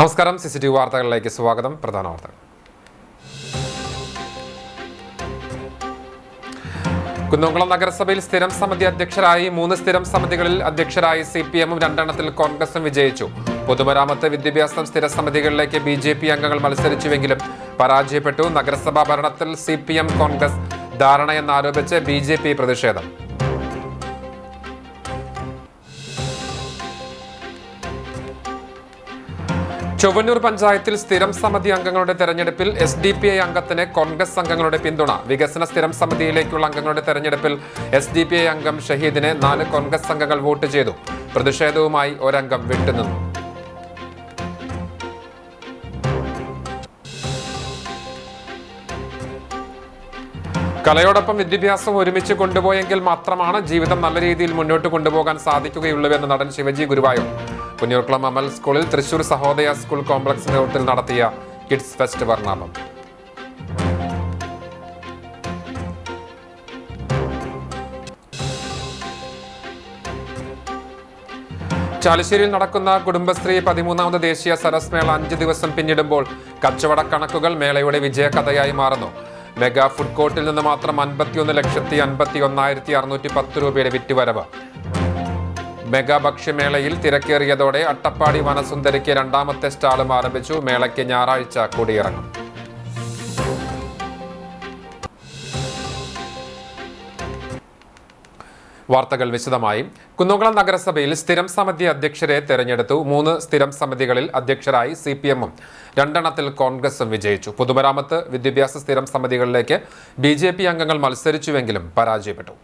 നമസ്കാരം. CCTV വാർത്തകളിലേക്ക് സ്വാഗതം. പ്രധാന വാർത്തകൾ. കുന്നംകുളം നഗരസഭയിൽ സ്ഥിരം സമിതി അധ്യക്ഷരായി 3 സ്ഥിരം സമിതികളിൽ അധ്യക്ഷരായി CPM-ഉം 2 എണ്ണത്തിൽ കോൺഗ്രസും വിജയിച്ചു. പൊതുമരാമത്ത്, വിദ്യാഭ്യാസം സ്ഥിര സമിതികളിലേക്ക് BJP അംഗങ്ങൾ മത്സരിച്ചുവെങ്കിലും പരാജയപ്പെട്ടു. നഗരസഭാ ഭരണത്തിൽ CPM കോൺഗ്രസ് ധാരണയെന്നാരോപിച്ച് BJP പ്രതിഷേധം. ചൊവ്വന്നൂർ പഞ്ചായത്തിൽ സ്ഥിരം സമിതി അംഗങ്ങളുടെ തെരഞ്ഞെടുപ്പിൽ SDPI അംഗത്തിന് കോൺഗ്രസ് അംഗങ്ങളുടെ പിന്തുണ. വികസന സ്ഥിരം സമിതിയിലേക്കുള്ള അംഗങ്ങളുടെ തെരഞ്ഞെടുപ്പിൽ SDPI അംഗം ഷഹീദിനെ 4 കോൺഗ്രസ് അംഗങ്ങൾ വോട്ട് ചെയ്തു. പ്രതിഷേധവുമായി ഒരംഗം വിട്ടുനിന്നു. കലയോടൊപ്പം വിദ്യാഭ്യാസം ഒരുമിച്ച് കൊണ്ടുപോയെങ്കിൽ മാത്രമാണ് ജീവിതം നല്ല രീതിയിൽ മുന്നോട്ട് കൊണ്ടുപോകാൻ സാധിക്കുകയുള്ളൂവെന്ന് നടൻ ശിവജി ഗുരുവായൂർ. പുന്നൂർക്കുളം അമൽ സ്കൂളിൽ തൃശൂർ സഹോദയ സ്കൂൾ കോംപ്ലക്സിന്റെ നേതൃത്വത്തിൽ നടത്തിയ കിഡ്സ് ഫെസ്റ്റ് വർണ്ണാഭം. ചാലിശ്ശേരിയിൽ നടക്കുന്ന കുടുംബശ്രീ 13ാമത് ദേശീയ സരസ് മേള 5 ദിവസം പിന്നിടുമ്പോൾ കച്ചവട കണക്കുകൾ മേളയുടെ വിജയകഥയായി മാറുന്നു. മെഗാ ഫുഡ് കോർട്ടിൽ നിന്ന് മാത്രം 51,51,610 രൂപയുടെ വിറ്റുവരവ്. മെഗാ ഭക്ഷ്യമേളയിൽ തിരക്കേറിയതോടെ അട്ടപ്പാടി വനസുന്ദരിക്ക് 2ാമത്തെ സ്റ്റാളും ആരംഭിച്ചു. മേളയ്ക്ക് ഞായറാഴ്ച കൊടിയിറങ്ങും. വാർത്തകൾ വിശദമായി. കുന്നംകുളം നഗരസഭയിൽ സ്ഥിരം സമിതി അധ്യക്ഷരെ തെരഞ്ഞെടുത്തു. 3 സ്ഥിരം സമിതികളിൽ അധ്യക്ഷരായി CPM-ഉം 2 എണ്ണത്തിൽ കോൺഗ്രസും വിജയിച്ചു. പൊതുമരാമത്ത്, വിദ്യാഭ്യാസ സ്ഥിരം സമിതികളിലേക്ക് BJP അംഗങ്ങൾ മത്സരിച്ചുവെങ്കിലും പരാജയപ്പെട്ടു.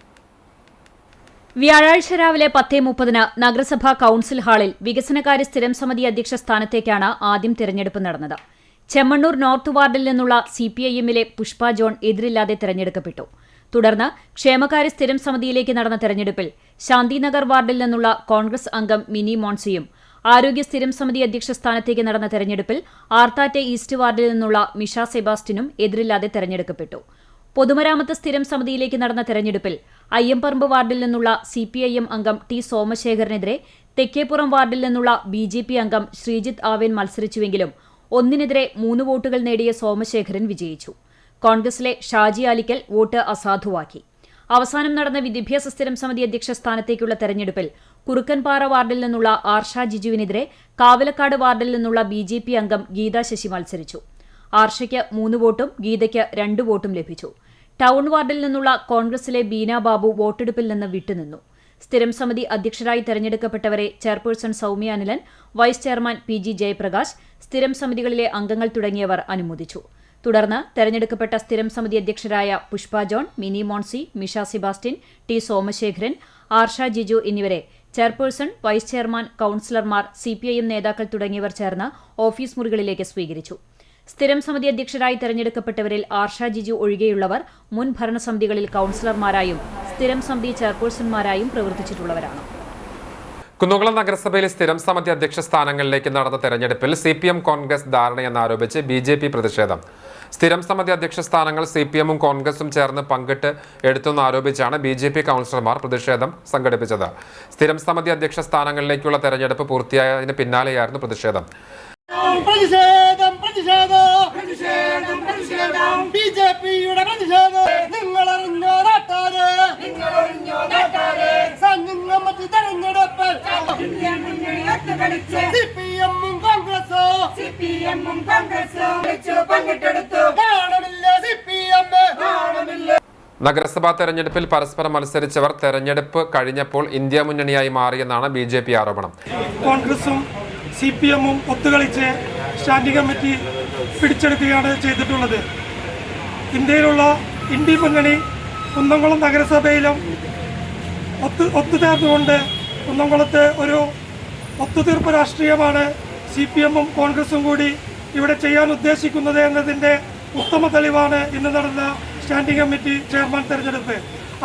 വ്യാഴാഴ്ച രാവിലെ 10:30 നഗരസഭാ കൌൺസിൽ ഹാളിൽ വികസനകാര്യ സ്ഥിരം സമിതി അധ്യക്ഷ സ്ഥാനത്തേക്കാണ് ആദ്യം തെരഞ്ഞെടുപ്പ് നടന്നത്. ചെമ്മണ്ണൂർ നോർത്ത് വാർഡിൽ നിന്നുള്ള CPIM-ലെ പുഷ്പ ജോൺ എതിരില്ലാതെ തെരഞ്ഞെടുക്കപ്പെട്ടു. തുടർന്ന് ക്ഷേമകാര്യ സ്ഥിരം സമിതിയിലേക്ക് നടന്ന തെരഞ്ഞെടുപ്പിൽ ശാന്തിനഗർ വാർഡിൽ നിന്നുള്ള കോൺഗ്രസ് അംഗം മിനി മോൺസിയും, ആരോഗ്യ സ്ഥിരം സമിതി അധ്യക്ഷ സ്ഥാനത്തേക്ക് നടന്ന തെരഞ്ഞെടുപ്പിൽ ആർത്താറ്റെ ഈസ്റ്റ് വാർഡിൽ നിന്നുള്ള മിഷ സെബാസ്റ്റിനും എതിരില്ലാതെ തെരഞ്ഞെടുക്കപ്പെട്ടു. പൊതുമരാമത്ത് സ്ഥിരം സമിതിയിലേക്ക് നടന്ന തെരഞ്ഞെടുപ്പിൽ അയ്യമ്പറമ്പ് വാർഡിൽ നിന്നുള്ള CPIM അംഗം T സോമശേഖരനെതിരെ തെക്കേപ്പുറം വാർഡിൽ നിന്നുള്ള BJP അംഗം ശ്രീജിത്ത് ആവേൻ മത്സരിച്ചുവെങ്കിലും 1-നെതിരെ 3 വോട്ടുകൾ നേടിയ സോമശേഖരൻ വിജയിച്ചു. കോൺഗ്രസിലെ ഷാജി ആലിക്കൽ വോട്ട് അസാധുവാക്കി. അവസാനം നടന്ന വിദ്യാഭ്യാസ സ്ഥിരം സമിതി അധ്യക്ഷ സ്ഥാനത്തേക്കുള്ള തെരഞ്ഞെടുപ്പിൽ കുറുക്കൻപാറ വാർഡിൽ നിന്നുള്ള ആർഷ ജിജുവിനെതിരെ കാവലക്കാട് വാർഡിൽ നിന്നുള്ള BJP അംഗം ഗീത ശശി മത്സരിച്ചു. ആർഷയ്ക്ക് 3 വോട്ടും ഗീതയ്ക്ക് 2 വോട്ടും ലഭിച്ചു. ടൗൺ വാർഡിൽ നിന്നുള്ള കോൺഗ്രസിലെ ബീന ബാബു വോട്ടെടുപ്പിൽ നിന്ന് വിട്ടുനിന്നു. സ്ഥിരം സമിതി അധ്യക്ഷരായി തെരഞ്ഞെടുക്കപ്പെട്ടവരെ chairperson Soumya Anilan, vice chairman PG Jayaprakash, സ്ഥിരം സമിതികളിലെ അംഗങ്ങൾ തുടങ്ങിയവർ അനുമോദിച്ചു. തുടർന്ന് തെരഞ്ഞെടുക്കപ്പെട്ട സ്ഥിരം സമിതി അധ്യക്ഷരായ പുഷ്പ ജോൺ, മിനി മോൺസി, മിഷ സെബാസ്റ്റ്യൻ, T സോമശേഖരൻ, ആർഷ ജിജു എന്നിവരെ ചെയർപേഴ്സൺ, വൈസ് ചെയർമാൻ, കൌൺസിലർമാർ, CPIM നേതാക്കൾ തുടങ്ങിയവർ ചേർന്ന് ഓഫീസ് മുറികളിലേക്ക് സ്വീകരിച്ചു. സ്ഥിരം സമിതി അധ്യക്ഷരായി തെരഞ്ഞെടുക്കപ്പെട്ടവരിൽ ആർഷ ജിജു ഒഴികെയുള്ളവർ മുൻ ഭരണസമിതികളിൽ കൌൺസിലർമാരായും സ്ഥിരം സമിതി ചെയർപേഴ്സൺമാരായും പ്രവർത്തിച്ചിട്ടുള്ളവരാണ്. കുന്നംകുളം നഗരസഭയിൽ സ്ഥിരം സമിതി അധ്യക്ഷ സ്ഥാനങ്ങളിലേക്ക് നടന്ന തെരഞ്ഞെടുപ്പിൽ CPM കോൺഗ്രസ് ധാരണയെന്നാരോപിച്ച് BJP പ്രതിഷേധം. സ്ഥിരം സമിതി അധ്യക്ഷ സ്ഥാനങ്ങൾ CPM-ഉം കോൺഗ്രസും ചേർന്ന് പങ്കിട്ട് എടുത്തെന്നാരോപിച്ചാണ് BJP കൌൺസിലർമാർ പ്രതിഷേധം സംഘടിപ്പിച്ചത്. സ്ഥിരം സമിതി അധ്യക്ഷ സ്ഥാനങ്ങളിലേക്കുള്ള തെരഞ്ഞെടുപ്പ് പൂർത്തിയായതിന് പിന്നാലെയായിരുന്നു പ്രതിഷേധം. BJPയുടെ പ്രതിഷേധം നിങ്ങളറിഞ്ഞോ നാട്ടാരെ? സംഘമത്തി തെരഞ്ഞെടുപ്പിൽ CPM-ഉം കോൺഗ്രസും പങ്കിട്ടെടുത്തു. കാണമില്ല CPM. നഗരസഭാ തെരഞ്ഞെടുപ്പിൽ പരസ്പരം മത്സരിച്ചവർ തെരഞ്ഞെടുപ്പ് കഴിഞ്ഞപ്പോൾ ഇന്ത്യ മുന്നണിയായി മാറിയെന്നാണ് BJP ആരോപണം. കോൺഗ്രസും CPM-ഉം ഒത്തുകളിച്ച് സ്റ്റാൻഡിംഗ് കമ്മിറ്റി പിടിച്ചെടുക്കുകയാണ് ചെയ്തിട്ടുള്ളത്. ഇന്ത്യയിലുള്ള ഇന്ത്യ മുന്നണി കുന്നംകുളം നഗരസഭയിലും ഒത്തുചേർന്നുകൊണ്ട് കുന്നംകുളത്ത് ഒരു ഒത്തുതീർപ്പ് രാഷ്ട്രീയമാണ് CPM-ഉം കോൺഗ്രസും കൂടി ഇവിടെ ചെയ്യാൻ ഉദ്ദേശിക്കുന്നത് എന്നതിൻ്റെ ഉത്തമ തെളിവാണ് ഇന്ന് നടന്ന സ്റ്റാൻഡിംഗ് കമ്മിറ്റി ചെയർമാൻ തെരഞ്ഞെടുപ്പ്.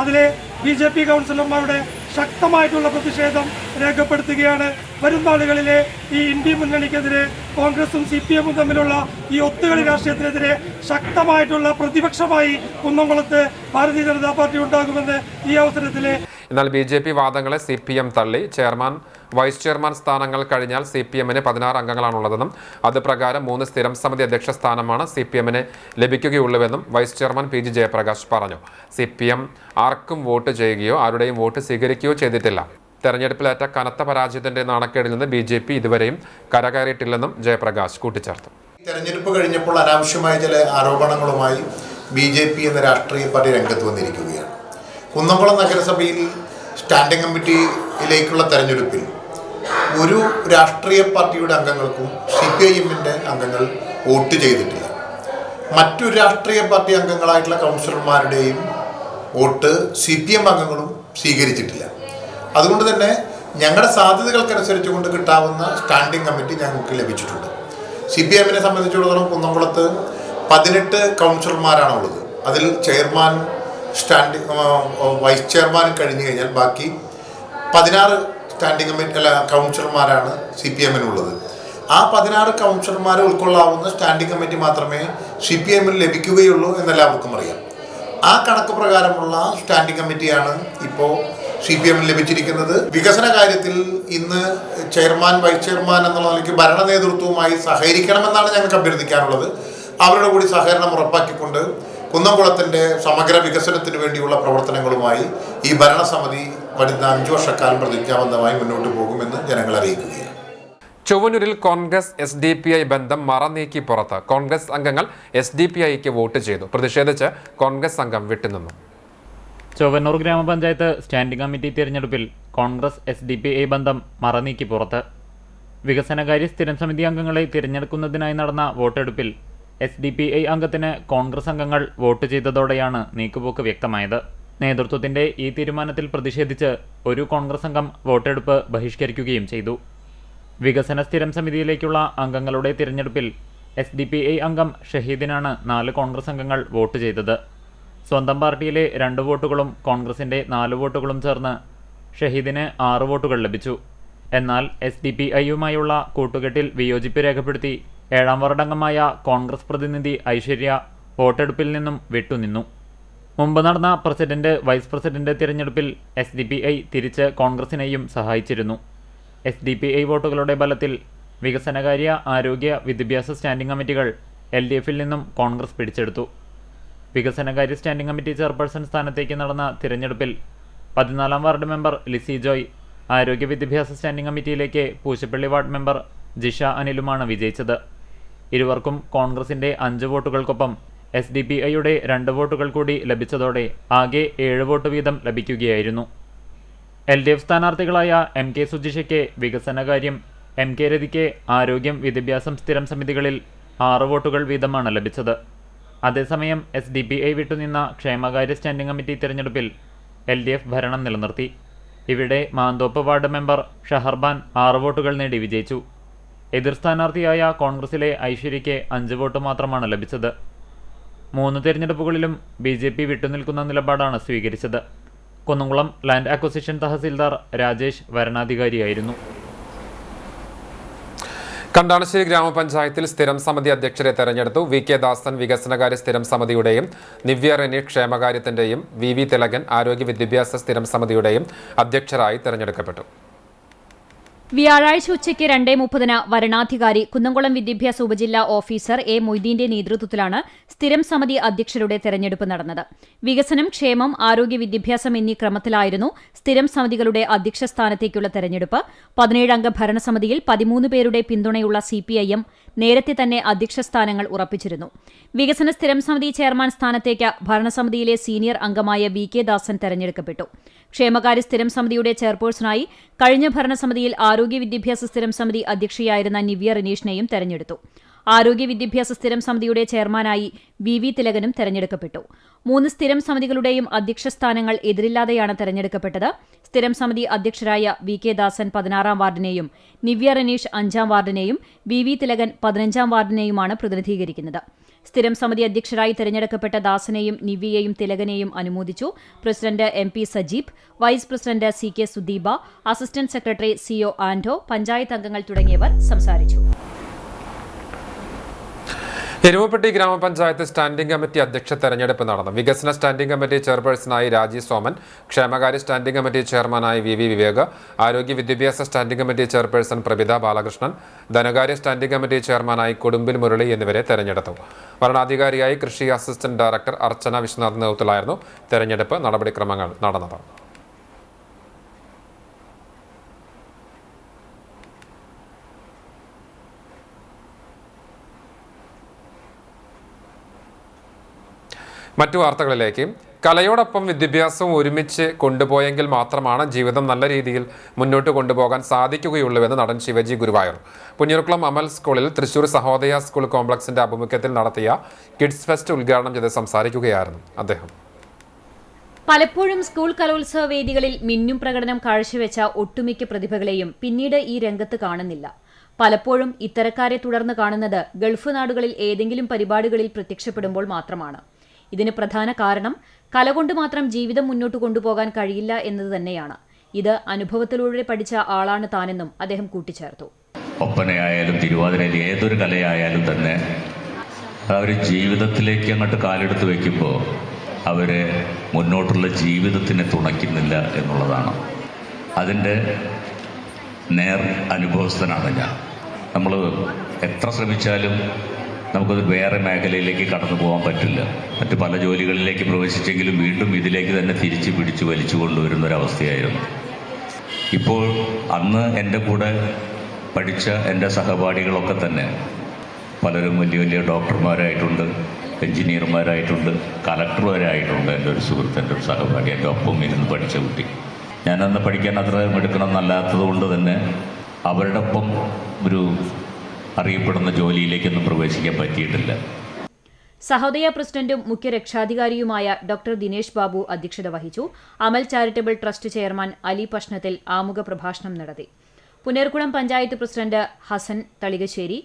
അതിലെ BJP കൗൺസിലർമാരുടെ ശക്തമായിട്ടുള്ള പ്രതിഷേധം രേഖപ്പെടുത്തുകയാണ്. വരും നാളുകളിലെ ഈ ഇന്ത്യ മുന്നണിക്കെതിരെ കോൺഗ്രസും CPM-ഉം തമ്മിലുള്ള ഈ ഒത്തുകളി രാഷ്ട്രീയത്തിനെതിരെ ശക്തമായിട്ടുള്ള പ്രതിപക്ഷമായി കുന്നംകുളത്ത് ഭാരതീയ ജനതാ പാർട്ടി ഉണ്ടാകുമെന്ന് ഈ അവസരത്തിൽ. എന്നാൽ BJP വാദങ്ങളെ CPM തള്ളി. ചെയർമാൻ വൈസ് ചെയർമാൻ സ്ഥാനങ്ങൾ കഴിഞ്ഞാൽ CPM-ന് 16 അംഗങ്ങളാണുള്ളതെന്നും അത് പ്രകാരം 3 സ്ഥിരം സമിതി അധ്യക്ഷ സ്ഥാനമാണ് CPM-ന് ലഭിക്കുകയുള്ളൂവെന്നും വൈസ് ചെയർമാൻ PG ജയപ്രകാശ് പറഞ്ഞു. CPM ആർക്കും വോട്ട് ചെയ്യുകയോ ആരുടെയും വോട്ട് സ്വീകരിക്കുകയോ ചെയ്തിട്ടില്ല. തെരഞ്ഞെടുപ്പിലേറ്റ കനത്ത പരാജയത്തിന്റെ നാണക്കേടിൽ നിന്ന് BJP ഇതുവരെയും കരകയറിയിട്ടില്ലെന്നും ജയപ്രകാശ് കൂട്ടിച്ചേർത്തു. തെരഞ്ഞെടുപ്പ് കഴിഞ്ഞപ്പോൾ അനാവശ്യമായ ചില ആരോപണങ്ങളുമായി BJP എന്ന രാഷ്ട്രീയ പാർട്ടി രംഗത്ത് വന്നിരിക്കുകയാണ്. കുന്നംകുളം നഗരസഭയിൽ സ്റ്റാൻഡിംഗ് കമ്മിറ്റിയിലേക്കുള്ള തെരഞ്ഞെടുപ്പിൽ ഒരു രാഷ്ട്രീയ പാർട്ടിയുടെ അംഗങ്ങൾക്കും CPIM-ന്റെ അംഗങ്ങൾ വോട്ട് ചെയ്തിട്ടില്ല. മറ്റു രാഷ്ട്രീയ പാർട്ടി അംഗങ്ങളായിട്ടുള്ള കൗൺസിലർമാരുടെയും വോട്ട് CPM അംഗങ്ങളും സ്വീകരിച്ചിട്ടില്ല. അതുകൊണ്ട് തന്നെ ഞങ്ങളുടെ സാധ്യതകൾക്കനുസരിച്ച് കൊണ്ട് കിട്ടാവുന്ന സ്റ്റാൻഡിംഗ് കമ്മിറ്റി ഞങ്ങൾക്ക് ലഭിച്ചിട്ടുണ്ട്. CPM-നെ സംബന്ധിച്ചിടത്തോളം കുന്നംകുളത്ത് 18 കൗൺസിലർമാരാണുള്ളത്. അതിൽ ചെയർമാൻ വൈസ് ചെയർമാനും കഴിഞ്ഞു കഴിഞ്ഞാൽ ബാക്കി 16 സ്റ്റാൻഡിംഗ് കമ്മിറ്റി കൗൺസിലർമാരാണ് CPM-നുള്ളത്. ആ 16 കൗൺസിലർമാരെ ഉൾക്കൊള്ളാവുന്ന സ്റ്റാൻഡിംഗ് കമ്മിറ്റി മാത്രമേ CPM-ന് ലഭിക്കുകയുള്ളൂ എന്നെല്ലാവർക്കും അറിയാം. ആ കണക്ക് പ്രകാരമുള്ള സ്റ്റാൻഡിംഗ് കമ്മിറ്റിയാണ് ഇപ്പോൾ CPM-ന് ലഭിച്ചിരിക്കുന്നത്. വികസന കാര്യത്തിൽ ഇന്ന് ചെയർമാൻ വൈസ് ചെയർമാൻ എന്നുള്ള നിലയ്ക്ക് ഭരണ നേതൃത്വവുമായി സഹകരിക്കണമെന്നാണ് ഞങ്ങൾക്ക് അഭ്യർത്ഥിക്കാനുള്ളത്. അവരുടെ കൂടി സഹകരണം ഉറപ്പാക്കിക്കൊണ്ട് കുന്നംകുളത്തിൻ്റെ സമഗ്ര വികസനത്തിന് വേണ്ടിയുള്ള പ്രവർത്തനങ്ങളുമായി ഈ ഭരണസമിതി വരുന്ന 5 വർഷക്കാലം പ്രതിജ്ഞാബദ്ധമായി മുന്നോട്ട് പോകുമെന്ന് ജനങ്ങൾ അറിയിക്കുകയാണ്. ചൊവ്വന്നൂരിൽ കോൺഗ്രസ് SDPI ബന്ധം മറനീക്കി പുറത്ത്. കോൺഗ്രസ് അംഗങ്ങൾ SDPIക്ക് വോട്ട് ചെയ്തു. പ്രതിഷേധിച്ച് കോൺഗ്രസ് അംഗം വിട്ടുനിന്നു. ചൊവ്വന്നൂർ ഗ്രാമപഞ്ചായത്ത് സ്റ്റാൻഡിംഗ് കമ്മിറ്റി തിരഞ്ഞെടുപ്പിൽ കോൺഗ്രസ് SDPI ബന്ധം മറനീക്കി പുറത്ത്. വികസനകാര്യ സ്ഥിരം സമിതി അംഗങ്ങളെ തിരഞ്ഞെടുക്കുന്നതിനായി നടന്ന വോട്ടെടുപ്പിൽ SDPI അംഗത്തിന് കോൺഗ്രസ് അംഗങ്ങൾ വോട്ട് ചെയ്തതോടെയാണ് നീക്കുപോക്ക് വ്യക്തമായത്. നേതൃത്വത്തിന്റെ ഈ തീരുമാനത്തിൽ പ്രതിഷേധിച്ച് ഒരു കോൺഗ്രസ് അംഗം വോട്ടെടുപ്പ് ബഹിഷ്കരിക്കുകയും ചെയ്തു. വികസന സ്ഥിരം സമിതിയിലേക്കുള്ള അംഗങ്ങളുടെ തിരഞ്ഞെടുപ്പിൽ SDPI അംഗം ഷഹീദിനാണ് 4 കോൺഗ്രസ് അംഗങ്ങൾ വോട്ട് ചെയ്തത്. സ്വന്തം പാർട്ടിയിലെ 2 വോട്ടുകളും കോൺഗ്രസിന്റെ 4 വോട്ടുകളും ചേർന്ന് ഷഹീദിന് 6 വോട്ടുകൾ ലഭിച്ചു. എന്നാൽ SDPIയുമായുള്ള കൂട്ടുകെട്ടിൽ വിയോജിപ്പ് രേഖപ്പെടുത്തി 7ാം വാർഡ് അംഗമായ കോൺഗ്രസ് പ്രതിനിധി ഐശ്വര്യ വോട്ടെടുപ്പിൽ നിന്നും വിട്ടുനിന്നു. മുമ്പ് നടന്ന പ്രസിഡന്റ് വൈസ് പ്രസിഡന്റ് തിരഞ്ഞെടുപ്പിൽ SDPI തിരിച്ച് കോൺഗ്രസിനെയും സഹായിച്ചിരുന്നു. SDPI വോട്ടുകളുടെ ബലത്തിൽ വികസനകാര്യ ആരോഗ്യ വിദ്യാഭ്യാസ സ്റ്റാൻഡിംഗ് കമ്മിറ്റികൾ LDFിൽ നിന്നും കോൺഗ്രസ് പിടിച്ചെടുത്തു. വികസനകാര്യ സ്റ്റാൻഡിംഗ് കമ്മിറ്റി ചെയർപേഴ്സൺ സ്ഥാനത്തേക്ക് നടന്ന തിരഞ്ഞെടുപ്പിൽ 14ാം വാർഡ് മെമ്പർ ലിസി ജോയ്, ആരോഗ്യ വിദ്യാഭ്യാസ സ്റ്റാൻഡിംഗ് കമ്മിറ്റിയിലേക്ക് പൂശപ്പള്ളി വാർഡ് മെമ്പർ ജിഷ അനിലുമാണ് വിജയിച്ചത്. ഇരുവർക്കും കോൺഗ്രസിന്റെ 5 വോട്ടുകൾക്കൊപ്പം SDPIയുടെ 2 വോട്ടുകൾ കൂടി ലഭിച്ചതോടെ ആകെ 7 വോട്ട് വീതം ലഭിക്കുകയായിരുന്നു. LDF സ്ഥാനാർത്ഥികളായ MK സുജിഷയ്ക്ക് വികസനകാര്യം, MK രതിക്ക് ആരോഗ്യം വിദ്യാഭ്യാസം സ്ഥിരം സമിതികളിൽ 6 വോട്ടുകൾ വീതമാണ് ലഭിച്ചത്. അതേസമയം SDPI വിട്ടുനിന്ന ക്ഷേമകാര്യ സ്റ്റാൻഡിംഗ് കമ്മിറ്റി തിരഞ്ഞെടുപ്പിൽ LDF ഭരണം നിലനിർത്തി. ഇവിടെ മാന്തോപ്പ് വാർഡ് മെമ്പർ ഷഹർബാൻ 6 വോട്ടുകൾ നേടി വിജയിച്ചു. എതിർ സ്ഥാനാർത്ഥിയായ കോൺഗ്രസിലെ ഐശ്വര്യയ്ക്ക് 5 വോട്ട് മാത്രമാണ് ലഭിച്ചത്. 3 തിരഞ്ഞെടുപ്പുകളിലും BJP വിട്ടുനിൽക്കുന്ന നിലപാടാണ് സ്വീകരിച്ചത്. കുന്നംകുളം ലാൻഡ് അക്വസിഷൻ തഹസിൽദാർ രാജേഷ് വരണാധികാരിയായിരുന്നു. കണ്ടാണശ്ശേരി ഗ്രാമപഞ്ചായത്തിൽ സ്ഥിരം സമിതി അധ്യക്ഷരെ തെരഞ്ഞെടുത്തു. VK ദാസൻ വികസനകാര്യ സ്ഥിരം സമിതിയുടെയും, നിവ്യ റെനീഷ് ക്ഷേമകാര്യത്തിന്റെയും, VV തിലകൻ ആരോഗ്യ വിദ്യാഭ്യാസ സ്ഥിരം സമിതിയുടെയും അധ്യക്ഷരായി തെരഞ്ഞെടുക്കപ്പെട്ടു. വ്യാഴാഴ്ച ഉച്ചയ്ക്ക് 2:30 വരണാധികാരി കുന്നംകുളം വിദ്യാഭ്യാസ ഉപജില്ലാ ഓഫീസർ A. മൊയ്തീന്റെ നേതൃത്വത്തിലാണ് സ്ഥിരം സമിതി അധ്യക്ഷരുടെ തെരഞ്ഞെടുപ്പ് നടന്നത്. വികസനം, ക്ഷേമം, ആരോഗ്യ വിദ്യാഭ്യാസം എന്നീ ക്രമത്തിലായിരുന്നു സ്ഥിരം സമിതികളുടെ അധ്യക്ഷ സ്ഥാനത്തേക്കുള്ള തെരഞ്ഞെടുപ്പ്. 17-അംഗ ഭരണസമിതിയിൽ 13 പേരുടെ പിന്തുണയുള്ള CPIM നേരത്തെ തന്നെ അധ്യക്ഷ സ്ഥാനങ്ങൾ ഉറപ്പിച്ചിരുന്നു. വികസന സ്ഥിരം സമിതി ചെയർമാൻ സ്ഥാനത്തേക്ക് ഭരണസമിതിയിലെ സീനിയർ അംഗമായ VK ദാസൻ തെരഞ്ഞെടുക്കപ്പെട്ടു. ക്ഷേമകാര്യ സ്ഥിരം സമിതിയുടെ ചെയർപേഴ്സണായി കഴിഞ്ഞ ഭരണസമിതിയിൽ ആരോഗ്യ വിദ്യാഭ്യാസ സ്ഥിരം സമിതി അധ്യക്ഷയായിരുന്ന നിവ്യ റെനീഷിനെയും തെരഞ്ഞെടുത്തു. ആരോഗ്യ വിദ്യാഭ്യാസ സ്ഥിരം സമിതിയുടെ ചെയർമാനായി VV തിലകനും തെരഞ്ഞെടുക്കപ്പെട്ടു. 3 സ്ഥിരം സമിതികളുടെയും അധ്യക്ഷ സ്ഥാനങ്ങൾ എതിരില്ലാതെയാണ് തെരഞ്ഞെടുക്കപ്പെട്ടത്. സ്ഥിരം സമിതി അധ്യക്ഷരായ VK ദാസൻ 16ാം വാർഡിനെയും നിവ്യ റെനീഷ് 5ാം വാർഡിനെയും VV തിലകൻ 15ാം വാർഡിനെയുമാണ് പ്രതിനിധീകരിക്കുന്നത്. സ്ഥിരം സമിതി അധ്യക്ഷരായി തെരഞ്ഞെടുക്കപ്പെട്ട ദാസനെയും നിവ്യയെയും തിലകനെയും അനുമോദിച്ചു. President MP Sajeeb, vice president CK Sudeepa, assistant secretary CO Anto, panchayat അംഗങ്ങൾ തുടങ്ങിയവർ സംസാരിച്ചു. എരുമപ്പെട്ടി ഗ്രാമപഞ്ചായത്ത് സ്റ്റാൻഡിംഗ് കമ്മിറ്റി അധ്യക്ഷ തെരഞ്ഞെടുപ്പ് നടന്നു. വികസന സ്റ്റാൻഡിംഗ് കമ്മിറ്റി ചെയർപേഴ്സണായി രാജീവ് സോമൻ, ക്ഷേമകാര്യ സ്റ്റാൻഡിംഗ് കമ്മിറ്റി ചെയർമാനായി വി വിവേക്, ആരോഗ്യ വിദ്യാഭ്യാസ standing committee chairperson Prabhitha Balakrishnan, ധനകാര്യ സ്റ്റാൻഡിംഗ് കമ്മിറ്റി ചെയർമാനായി കൊടുമ്പിൽ മുരളി എന്നിവരെ തെരഞ്ഞെടുത്തു. വരണാധികാരിയായി കൃഷി അസിസ്റ്റന്റ് ഡയറക്ടർ അർച്ചന വിശ്വനാഥ് നേതൃത്വത്തിലായിരുന്നു തെരഞ്ഞെടുപ്പ് നടപടിക്രമങ്ങൾ നടന്നത്. മറ്റു വാർത്തകളിലേക്ക്. കലയോടൊപ്പം വിദ്യാഭ്യാസവും ഒരുമിച്ച് കൊണ്ടുപോയെങ്കിൽ മാത്രമാണ് ജീവിതം നല്ല രീതിയിൽ മുന്നോട്ട് കൊണ്ടുപോകാൻ സാധിക്കുകയുള്ളൂവെന്ന് നടൻ ശിവജി ഗുരുവായൂർ പുന്നയൂർക്കുളം അമൽ സ്കൂളിൽ തൃശൂർ സഹോദയ സ്കൂൾ കോംപ്ലക്സിന്റെ ആഭിമുഖ്യത്തിൽ നടത്തിയ കിഡ്സ് ഫെസ്റ്റ് ഉദ്ഘാടനം ചെയ്ത് സംസാരിക്കുകയായിരുന്നു അദ്ദേഹം. പലപ്പോഴും സ്കൂൾ കലോത്സവ വേദികളിൽ മിന്നും പ്രകടനം കാഴ്ചവെച്ച ഒട്ടുമിക്ക പ്രതിഭകളെയും പിന്നീട് ഈ രംഗത്ത് കാണുന്നില്ല. പലപ്പോഴും ഇത്തരക്കാരെ തുടർന്ന് കാണുന്നത് ഗൾഫ് നാടുകളിൽ ഏതെങ്കിലും പരിപാടികളിൽ പ്രത്യക്ഷപ്പെടുമ്പോൾ മാത്രമാണ്. ഇതിന് പ്രധാന കാരണം കലകൊണ്ട് മാത്രം ജീവിതം മുന്നോട്ട് കൊണ്ടുപോകാൻ കഴിയില്ല എന്നത് തന്നെയാണ്. ഇത് അനുഭവത്തിലൂടെ പഠിച്ച ആളാണ് താനെന്നും അദ്ദേഹം കൂട്ടിച്ചേർത്തു. ഒപ്പനയായാലും തിരുവാതിരയിൽ ഏതൊരു കലയായാലും തന്നെ അവർ ജീവിതത്തിലേക്ക് അങ്ങോട്ട് കാലെടുത്ത് വയ്ക്കുമ്പോൾ അവരെ മുന്നോട്ടുള്ള ജീവിതത്തിനെ തുണയ്ക്കുന്നില്ല എന്നുള്ളതാണ്. അതിൻ്റെ നേർ അനുഭവസ്ഥനാണ് ഞാൻ. നമ്മൾ എത്ര ശ്രമിച്ചാലും നമുക്കത് വേറെ മേഖലയിലേക്ക് കടന്നു പോകാൻ പറ്റില്ല. മറ്റ് പല ജോലികളിലേക്ക് പ്രവേശിച്ചെങ്കിലും വീണ്ടും ഇതിലേക്ക് തന്നെ തിരിച്ച് പിടിച്ച് വലിച്ചു കൊണ്ടുവരുന്നൊരവസ്ഥയായിരുന്നു. ഇപ്പോൾ അന്ന് എൻ്റെ കൂടെ പഠിച്ച എൻ്റെ സഹപാഠികളൊക്കെ തന്നെ പലരും വലിയ വലിയ ഡോക്ടർമാരായിട്ടുണ്ട്, എൻജിനീയർമാരായിട്ടുണ്ട്, കളക്ടർ വരെ ആയിട്ടുണ്ട്. എൻ്റെ ഒരു സുഹൃത്ത്, എൻ്റെ ഒരു സഹപാഠി, എൻ്റെ ഒപ്പം ഇരുന്ന് പഠിച്ച കുട്ടി. ഞാനന്ന് പഠിക്കാൻ അത്ര എടുക്കണം എന്നല്ലാത്തത് കൊണ്ട് തന്നെ അവരുടെ ഒപ്പം ഒരു അറിയപ്പെടുന്ന ജോലിയിലേക്കൊന്നും പ്രവേശിക്കാൻ പറ്റിയിട്ടില്ല. സഹോദയ പ്രസിഡന്റും മുഖ്യ രക്ഷാധികാരിയുമായ ഡോക്ടർ ദിനേശ് ബാബു അധ്യക്ഷത വഹിച്ചു. Amal charitable trust chairman Ali Pashnathil ആമുഖ പ്രഭാഷണം നടത്തി. Punnayurkulam panchayat president Hasan Thalikassery,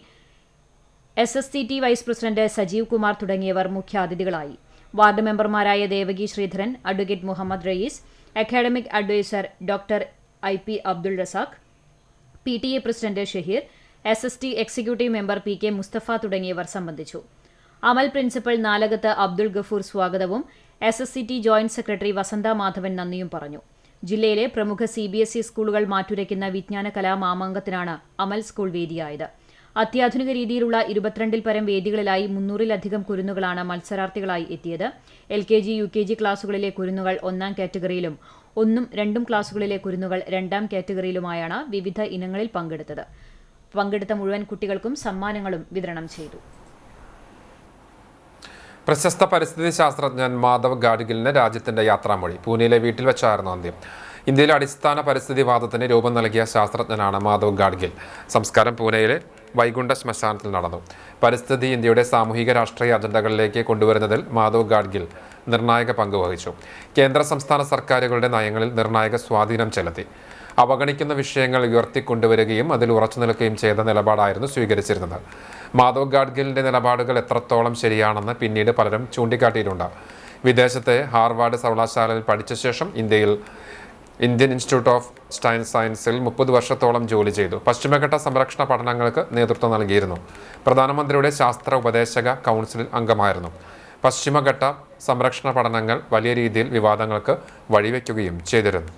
SSCT vice president Sajeev Kumar തുടങ്ങിയവർ മുഖ്യാതിഥികളായി. വാർഡ് മെമ്പർമാരായ Devaki Sreedharan, advocate Muhammad Rayees, academic adviser doctor IP Abdul Razak, PTA president Shaheer, SST executive member PK Musthafa തുടങ്ങിയവർ സംബന്ധിച്ചു. അമൽ പ്രിൻസിപ്പൽ നാലകത്ത് അബ്ദുൾ ഗഫൂർ സ്വാഗതവും SSCT joint secretary Vasantha Madhavan നന്ദിയും പറഞ്ഞു. ജില്ലയിലെ പ്രമുഖ CBSE സ്കൂളുകൾ മാറ്റുരയ്ക്കുന്ന വിജ്ഞാന കലാ മാമാങ്കത്തിനാണ് അമൽ സ്കൂൾ വേദിയായത്. അത്യാധുനിക രീതിയിലുള്ള 22-ൽ പരം വേദികളിലായി 300-ലധികം കുരുന്നുകളാണ് മത്സരാർത്ഥികളായി എത്തിയത്. LKG, UKG ക്ലാസുകളിലെ കുരുന്നുകൾ 1-ാം കാറ്റഗറിയിലും 1-ഉം 2-ഉം ക്ലാസുകളിലെ കുരുന്നുകൾ 2-ാം കാറ്റഗറിയിലുമായാണ് വിവിധ ഇനങ്ങളിൽ പങ്കെടുത്തത്. പങ്കെടുത്ത മുഴുവൻ കുട്ടികൾക്കും സമ്മാനങ്ങളും വിതരണം ചെയ്തു. പ്രശസ്ത പരിസ്ഥിതി ശാസ്ത്രജ്ഞൻ മാധവ് ഗാഡ്ഗിലിന് രാജ്യത്തിന്റെ യാത്രാമൊഴി. പൂനെയിലെ വീട്ടിൽ വെച്ചായിരുന്നു അന്ത്യം. ഇന്ത്യയിലെ അടിസ്ഥാന പരിസ്ഥിതിവാദത്തിന് രൂപം നൽകിയ ശാസ്ത്രജ്ഞനാണ് മാധവ് ഗാഡ്ഗിൽ. സംസ്കാരം പൂനെയിലെ വൈകുണ്ഠ ശ്മശാനത്തിൽ നടന്നു. പരിസ്ഥിതി ഇന്ത്യയുടെ സാമൂഹിക രാഷ്ട്രീയ അജണ്ടകളിലേക്ക് കൊണ്ടുവരുന്നതിൽ മാധവ് ഗാഡ്ഗിൽ നിർണായക പങ്ക് വഹിച്ചു. കേന്ദ്ര സംസ്ഥാന സർക്കാരുകളുടെ നയങ്ങളിൽ നിർണായക സ്വാധീനം ചെലുത്തി. അവഗണിക്കുന്ന വിഷയങ്ങൾ ഉയർത്തിക്കൊണ്ടുവരികയും അതിൽ ഉറച്ചു നിൽക്കുകയും ചെയ്ത നിലപാടായിരുന്നു സ്വീകരിച്ചിരുന്നത്. മാധവ് ഗാഡ്ഗിലിന്റെ നിലപാടുകൾ എത്രത്തോളം ശരിയാണെന്ന് പിന്നീട് പലരും ചൂണ്ടിക്കാട്ടിയിട്ടുണ്ട്. വിദേശത്തെ ഹാർവാർഡ് സർവകലാശാലയിൽ പഠിച്ച ശേഷം ഇന്ത്യൻ ഇൻസ്റ്റിറ്റ്യൂട്ട് ഓഫ് സയൻസിൽ 30 വർഷത്തോളം ജോലി ചെയ്തു. പശ്ചിമഘട്ട സംരക്ഷണ പഠനങ്ങൾക്ക് നേതൃത്വം നൽകിയിരുന്നു. പ്രധാനമന്ത്രിയുടെ ശാസ്ത്ര ഉപദേശക കൗൺസിൽ അംഗമായിരുന്നു. പശ്ചിമഘട്ട സംരക്ഷണ പഠനങ്ങൾ വലിയ രീതിയിൽ വിവാദങ്ങൾക്ക് വഴിവെക്കുകയും ചെയ്തിരുന്നു.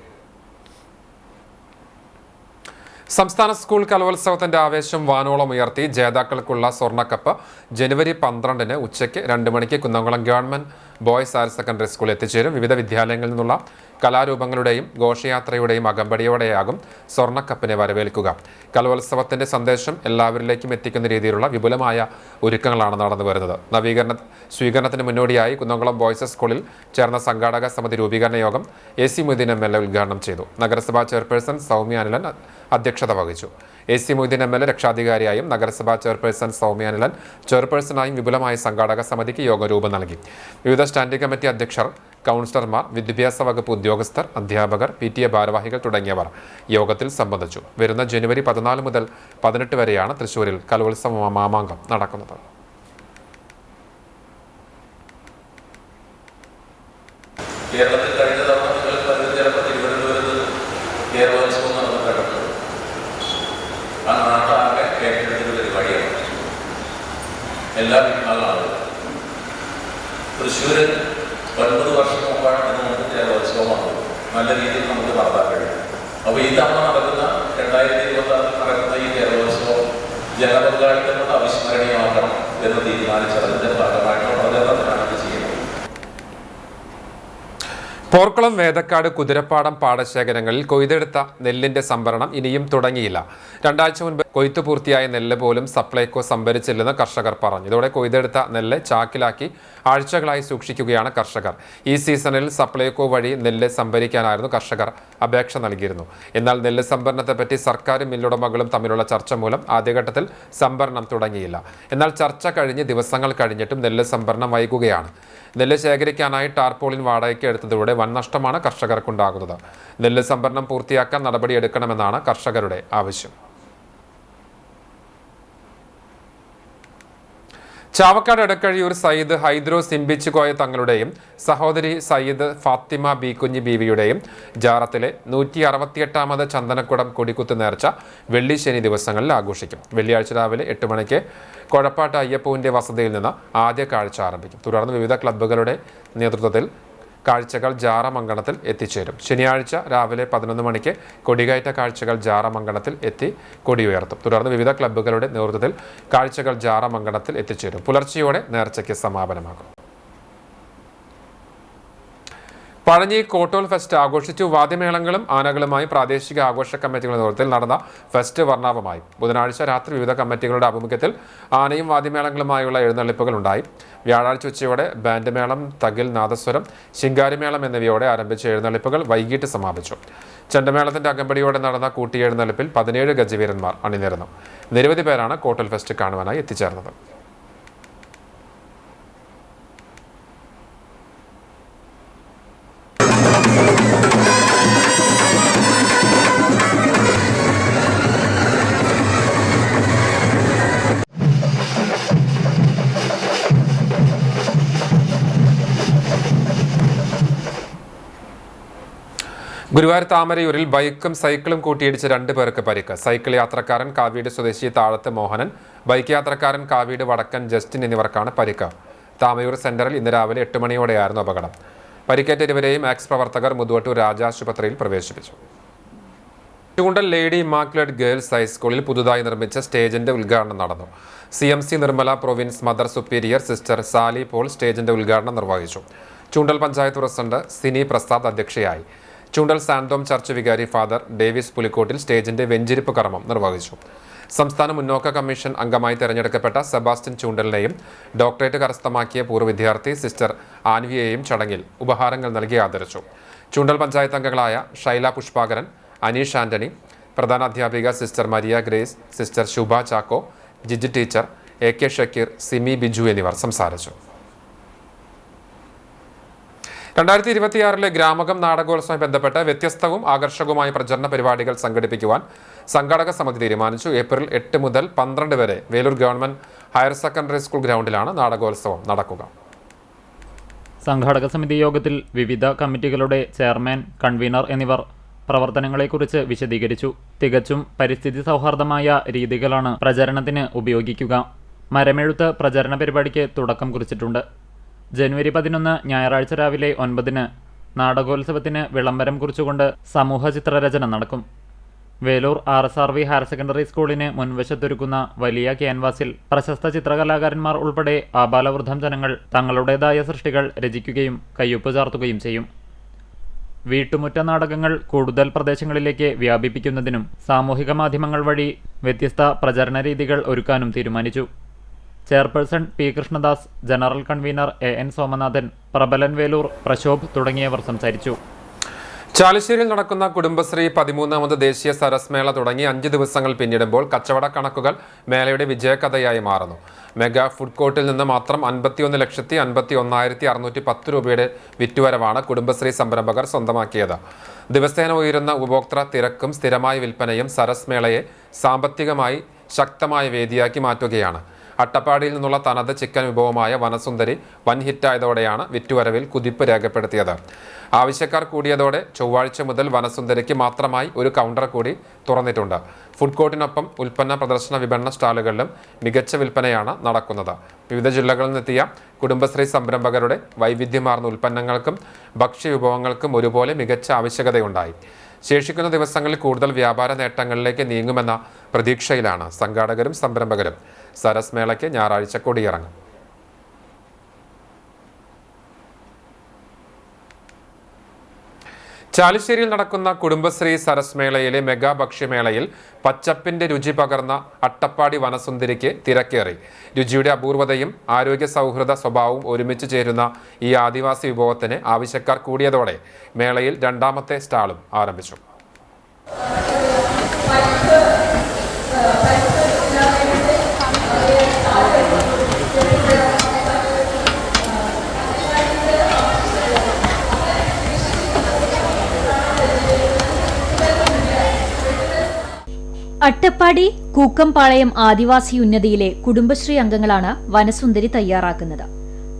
സംസ്ഥാന സ്കൂൾ കലോത്സവത്തിന്റെ ആവേശം വാനോളം ഉയർത്തി ജേതാക്കൾക്കുള്ള സ്വർണ്ണക്കപ്പ് ജനുവരി 12-ന് ഉച്ചയ്ക്ക് 2 മണിക്ക് Kunnamkulam government boys higher secondary സ്കൂളിൽ എത്തിച്ചേരും. വിവിധ വിദ്യാലയങ്ങളിൽ നിന്നുള്ള കലാരൂപങ്ങളുടെയും ഘോഷയാത്രയുടെയും അകമ്പടിയോടെയാകും സ്വർണ്ണക്കപ്പിനെ വരവേൽക്കുക. കലോത്സവത്തിന്റെ സന്ദേശം എല്ലാവരിലേക്കും എത്തിക്കുന്ന രീതിയിലുള്ള വിപുലമായ ഒരുക്കങ്ങളാണ് നടന്നു വരുന്നത്. സ്വീകരണത്തിന് മുന്നോടിയായി കുന്നംകുളം ബോയ്സ് സ്കൂളിൽ ചേർന്ന സംഘാടക സമിതി രൂപീകരണ യോഗം AC മൊയ്തീൻ MLA ഉദ്ഘാടനം ചെയ്തു. നഗരസഭാ ചെയർപേഴ്സൺ സൗമ്യ അനിലൻ അധ്യക്ഷത വഹിച്ചു. AC മൊയ്തീൻ MLA രക്ഷാധികാരിയായും നഗരസഭാ ചെയർപേഴ്സൺ സൗമ്യ അനിലൻ ചെയർപേഴ്സണായും വിപുലമായ സംഘാടക സമിതിക്ക് യോഗ രൂപം നൽകി. വിവിധ സ്റ്റാൻഡിംഗ് കമ്മിറ്റി അധ്യക്ഷർ, കൗൺസിലർമാർ, വിദ്യാഭ്യാസ വകുപ്പ് ഉദ്യോഗസ്ഥർ, അധ്യാപകർ, PTA ഭാരവാഹികൾ തുടങ്ങിയവർ യോഗത്തിൽ സംബന്ധിച്ചു. വരുന്ന ജനുവരി 14 മുതൽ 18 വരെയാണ് തൃശ്ശൂരിൽ കലോത്സവ മാമാങ്കം നടക്കുന്നത്. കേരളത്തിൽ കഴിഞ്ഞ തവണ നിങ്ങൾ ചിലപ്പോൾ തിരുവനന്തപുരത്ത് കേരളോത്സവം നടന്നിട്ടുണ്ട്. ആ നാട്ടാകെ ഏറ്റെടുത്തൊരു പരിപാടിയാണ്. എല്ലാ വിഭാഗം ആളുകൾ. തൃശ്ശൂരിൽ 9 വർഷം മുമ്പാണ് നമുക്ക് ജലോത്സവം വന്നത്. നല്ല രീതിയിൽ നമുക്ക് നടത്താൻ കഴിയും. അപ്പോൾ ഈ തവണ നടക്കുന്ന 2026 നടക്കുന്ന ഈ ജലോത്സവം ജനപങ്കാളിത്തം കൊണ്ട് അവിസ്മരണീയമാക്കണം എന്ന് തീരുമാനിച്ചതിന്റെ ഭാഗമായിട്ടുള്ള പ്രചരണത്തിനാണ് ഇത് ചെയ്യുന്നത്. പോർക്കുളം, വേദക്കാട്, കുതിരപ്പാടം പാടശേഖരങ്ങളിൽ കൊയ്തെടുത്ത നെല്ലിന്റെ സംഭരണം ഇനിയും തുടങ്ങിയില്ല. 2 ആഴ്ച മുൻപ് കൊയ്ത്തു പൂർത്തിയായ നെല്ല് പോലും സപ്ലൈകോ സംഭരിച്ചില്ലെന്ന് കർഷകർ പറഞ്ഞു. ഇതോടെ കൊയ്തെടുത്ത നെല്ല് ചാക്കിലാക്കി ആഴ്ചകളായി സൂക്ഷിക്കുകയാണ് കർഷകർ. ഈ സീസണിൽ സപ്ലൈകോ വഴി നെല്ല് സംഭരിക്കാനായിരുന്നു കർഷകർ അപേക്ഷ നൽകിയിരുന്നു. എന്നാൽ നെല്ല് സംഭരണത്തെപ്പറ്റി സർക്കാരും മില്ലുടമകളും തമ്മിലുള്ള ചർച്ച മൂലം ആദ്യഘട്ടത്തിൽ സംഭരണം തുടങ്ങിയില്ല. എന്നാൽ ചർച്ച കഴിഞ്ഞ് ദിവസങ്ങൾ കഴിഞ്ഞിട്ടും നെല്ല് സംഭരണം വൈകുകയാണ്. നെല്ല് ശേഖരിക്കാനായി ടാർപോളിൻ വാടകയ്ക്ക് എടുത്തതോടെ വൻ നഷ്ടമാണ് കർഷകർക്കുണ്ടാകുന്നത്. നെല്ല് സംഭരണം പൂർത്തിയാക്കാൻ നടപടിയെടുക്കണമെന്നാണ് കർഷകരുടെ ആവശ്യം. ചാവക്കാട് എടക്കഴിയൂർ സയ്യിദ് ഹൈദ്രോ സിംബിച്ചുകോയ തങ്ങളുടെയും സഹോദരി സയ്യിദ് ഫാത്തിമ ബി കുഞ്ഞി ബീവിയുടെയും ജാറത്തിലെ 168ാമത് ചന്ദനക്കുടം കൊടിക്കുത്ത് നേർച്ച വെള്ളി ശനി ദിവസങ്ങളിൽ ആഘോഷിക്കും. വെള്ളിയാഴ്ച രാവിലെ 8 മണിക്ക് കൊഴപ്പാട്ട് അയ്യപ്പൂവിന്റെ വസതിയിൽ നിന്ന് ആദ്യ കാഴ്ച ആരംഭിക്കും. തുടർന്ന് വിവിധ ക്ലബ്ബുകളുടെ നേതൃത്വത്തിൽ കാഴ്ചകൾ ജാറമംഗണത്തിൽ എത്തിച്ചേരും. ശനിയാഴ്ച രാവിലെ 11 മണിക്ക് കൊടികയറ്റ കാഴ്ചകൾ ജാറമംഗണത്തിൽ എത്തി കൊടിയുയർത്തും. തുടർന്ന് വിവിധ ക്ലബ്ബുകളുടെ നേതൃത്വത്തിൽ കാഴ്ചകൾ ജാറമംഗണത്തിൽ എത്തിച്ചേരും. പുലർച്ചെയോടെ നേർച്ചയ്ക്ക് സമാപനമാകും. പഴഞ്ഞി കോട്ടോൽ ഫെസ്റ്റ് ആഘോഷിച്ചു. വാദ്യമേളങ്ങളും ആനകളുമായി പ്രാദേശിക ആഘോഷ കമ്മിറ്റികളുടെ നേതൃത്വത്തിൽ നടന്ന ഫെസ്റ്റ് വർണ്ണാഭമായി. ബുധനാഴ്ച രാത്രി വിവിധ കമ്മിറ്റികളുടെ ആഭിമുഖ്യത്തിൽ ആനയും വാദ്യമേളങ്ങളുമായുള്ള എഴുന്നള്ളിപ്പുകൾ ഉണ്ടായി. വ്യാഴാഴ്ച ഉച്ചയോടെ ബാൻഡ് മേളം, തകിൽ, നാദസ്വരം, ശിങ്കാരിമേളം എന്നിവയോടെ ആരംഭിച്ച എഴുന്നള്ളിപ്പുകൾ വൈകിട്ട് സമാപിച്ചു. ചെണ്ടമേളത്തിന്റെ അകമ്പടിയോടെ നടന്ന കൂട്ടിയെഴുന്നള്ളിപ്പിൽ 17 ഗജവീരന്മാർ അണിനിരന്നു. നിരവധി പേരാണ് കോട്ടോൽ ഫെസ്റ്റ് കാണുവാനായി എത്തിച്ചേർന്നത്. ഗുരുവായൂർ താമരയൂരിൽ ബൈക്കും സൈക്കിളും കൂട്ടിയിടിച്ച് 2 പേർക്ക് പരിക്ക്. സൈക്കിൾ യാത്രക്കാരൻ കാവീട് സ്വദേശി താഴത്ത് മോഹനൻ, ബൈക്ക് യാത്രക്കാരൻ കാവീട് വടക്കൻ ജസ്റ്റിൻ എന്നിവർക്കാണ് പരിക്ക്. താമരയൂർ സെന്ററിൽ ഇന്ന് രാവിലെ 8 മണിയോടെയായിരുന്നു അപകടം. പരിക്കേറ്റ ഇരുവരെയും ആക്സ് പ്രവർത്തകർ മുതുവട്ടൂർ രാജാശുപത്രിയിൽ പ്രവേശിപ്പിച്ചു. ചൂണ്ടൽ ലേഡി ഇമ്മാക്കുലേറ്റ് ഗേൾസ് ഹൈസ്കൂളിൽ പുതുതായി നിർമ്മിച്ച സ്റ്റേജിന്റെ ഉദ്ഘാടനം നടന്നു. CMC Nirmala province mother superior sister Sally Paul സ്റ്റേജിന്റെ ഉദ്ഘാടനം നിർവഹിച്ചു. ചൂണ്ടൽ പഞ്ചായത്ത് പ്രസിഡന്റ് സിനി പ്രസാദ് അധ്യക്ഷയായി. ചൂണ്ടൽ സാന്തോം ചർച്ച് വികാരി ഫാദർ ഡേവിസ് പുലിക്കോട്ടിൽ സ്റ്റേജിന്റെ വെഞ്ചിരിപ്പ് കർമ്മം നിർവഹിച്ചു. സംസ്ഥാന മുന്നോക്ക കമ്മീഷൻ അംഗമായി തെരഞ്ഞെടുക്കപ്പെട്ട സെബാസ്റ്റ്യൻ ചൂണ്ടലിനെയും ഡോക്ടറേറ്റ് കരസ്ഥമാക്കിയ പൂർവ്വ വിദ്യാർത്ഥി സിസ്റ്റർ ആൻവിയെയും ചടങ്ങിൽ ഉപഹാരങ്ങൾ നൽകി ആദരിച്ചു. ചൂണ്ടൽ പഞ്ചായത്ത് അംഗങ്ങളായ ഷൈല പുഷ്പാകരൻ, അനീഷ് ആന്റണി, പ്രധാനാധ്യാപിക sister Maria Grace, sister Shubha Chacko, Jiji teacher, AK Shakeer, Simi Biju എന്നിവർ സംസാരിച്ചു. 2026 ഗ്രാമകം നാടകോത്സവവുമായി ബന്ധപ്പെട്ട് വ്യത്യസ്തവും ആകർഷകവുമായ പ്രചരണ പരിപാടികൾ സംഘടിപ്പിക്കുവാൻ സംഘാടക സമിതി തീരുമാനിച്ചു. ഏപ്രിൽ 8 മുതൽ 12 വരെ Velur government higher secondary school ഗ്രൗണ്ടിലാണ് നാടകോത്സവം നടക്കുക. സംഘാടക സമിതി യോഗത്തിൽ വിവിധ കമ്മിറ്റികളുടെ ചെയർമാൻ, കൺവീനർ എന്നിവർ പ്രവർത്തനങ്ങളെക്കുറിച്ച് വിശദീകരിച്ചു. തികച്ചും പരിസ്ഥിതി സൗഹാർദ്ദമായ രീതികളാണ് പ്രചരണത്തിന് ഉപയോഗിക്കുക. മരമെഴുത്ത് പ്രചരണ പരിപാടിക്ക് തുടക്കം കുറിച്ചിട്ടുണ്ട്. ജനുവരി 11 ഞായറാഴ്ച രാവിലെ 9-ന് നാടകോത്സവത്തിന് വിളംബരം കുറിച്ചുകൊണ്ട് സമൂഹ ചിത്രരചന നടക്കും. വേലൂർ RSRV ഹയർ സെക്കൻഡറി സ്കൂളിന് മുൻവശത്തൊരുക്കുന്ന വലിയ ക്യാൻവാസിൽ പ്രശസ്ത ചിത്രകലാകാരന്മാർ ഉൾപ്പെടെ ആബാലവൃദ്ധം ജനങ്ങൾ തങ്ങളുടേതായ സൃഷ്ടികൾ രചിക്കുകയും കയ്യൊപ്പ് ചാർത്തുകയും ചെയ്യും. വീട്ടുമുറ്റ നാടകങ്ങൾ കൂടുതൽ പ്രദേശങ്ങളിലേക്ക് വ്യാപിപ്പിക്കുന്നതിനും സാമൂഹിക മാധ്യമങ്ങൾ വഴി വ്യത്യസ്ത പ്രചരണ രീതികൾ ഒരുക്കാനും തീരുമാനിച്ചു. Chairperson P. Krishnadas, general convener AN Somanathan, Prabalan Velur, Prashobh തുടങ്ങിയവർ സംസാരിച്ചു. ചാലിശ്ശേരിയിൽ നടക്കുന്ന കുടുംബശ്രീ 13ാമത് ദേശീയ സരസ് മേള തുടങ്ങി 5 ദിവസങ്ങൾ പിന്നിടുമ്പോൾ കച്ചവട കണക്കുകൾ മേളയുടെ വിജയകഥയായി മാറുന്നു. മെഗാ ഫുഡ് കോർട്ടിൽ നിന്ന് മാത്രം 51,51,610 രൂപയുടെ വിറ്റുവരവാണ് കുടുംബശ്രീ സംരംഭകർ സ്വന്തമാക്കിയത്. ദിവസേന ഉയരുന്ന ഉപഭോക്തൃ തിരക്കും സ്ഥിരമായ വിൽപ്പനയും സരസ് മേളയെ സാമ്പത്തികമായി ശക്തമായ വേദിയാക്കി മാറ്റുകയാണ്. അട്ടപ്പാടിയിൽ നിന്നുള്ള തനത് ചിക്കൻ വിഭവമായ വനസുന്ദരി വൻ ഹിറ്റായതോടെയാണ് വിറ്റുവരവിൽ കുതിപ്പ് രേഖപ്പെടുത്തിയത്. ആവശ്യക്കാർ കൂടിയതോടെ ചൊവ്വാഴ്ച മുതൽ വനസുന്ദരിക്ക് മാത്രമായി ഒരു കൗണ്ടർ കൂടി തുറന്നിട്ടുണ്ട്. ഫുഡ് കോർട്ടിനൊപ്പം ഉൽപ്പന്ന പ്രദർശന വിപണന സ്റ്റാളുകളിലും മികച്ച വിൽപ്പനയാണ് നടക്കുന്നത്. വിവിധ ജില്ലകളിൽ നിന്നെത്തിയ കുടുംബശ്രീ സംരംഭകരുടെ വൈവിധ്യമാർന്ന ഉൽപ്പന്നങ്ങൾക്കും ഭക്ഷ്യവിഭവങ്ങൾക്കും ഒരുപോലെ മികച്ച ആവശ്യകതയുണ്ടായി. ശേഷിക്കുന്ന ദിവസങ്ങളിൽ കൂടുതൽ വ്യാപാര നേട്ടങ്ങളിലേക്ക് നീങ്ങുമെന്ന പ്രതീക്ഷയിലാണ് സംഘാടകരും സംരംഭകരും. സരസ് മേളയ്ക്ക് ഞായറാഴ്ച കൊടിയിറങ്ങും. ചാലിശ്ശേരിയിൽ നടക്കുന്ന കുടുംബശ്രീ സരസ് മേളയിലെ മെഗാ ഭക്ഷ്യമേളയിൽ പച്ചപ്പിന്റെ രുചി പകർന്ന അട്ടപ്പാടി വനസുന്ദരിക്ക് തിരക്കേറി. രുചിയുടെ അപൂർവതയും ആരോഗ്യ സൗഹൃദ സ്വഭാവവും ഒരുമിച്ച് ചേരുന്ന ഈ ആദിവാസി വിഭവത്തിന് ആവശ്യക്കാർ കൂടിയതോടെ മേളയിൽ രണ്ടാമത്തെ സ്റ്റാളും ആരംഭിച്ചു. അട്ടപ്പാടി കൂക്കംപാളയം ആദിവാസി ഉന്നതിയിലെ കുടുംബശ്രീ അംഗങ്ങളാണ് വനസുന്ദരി തയ്യാറാക്കുന്നത്.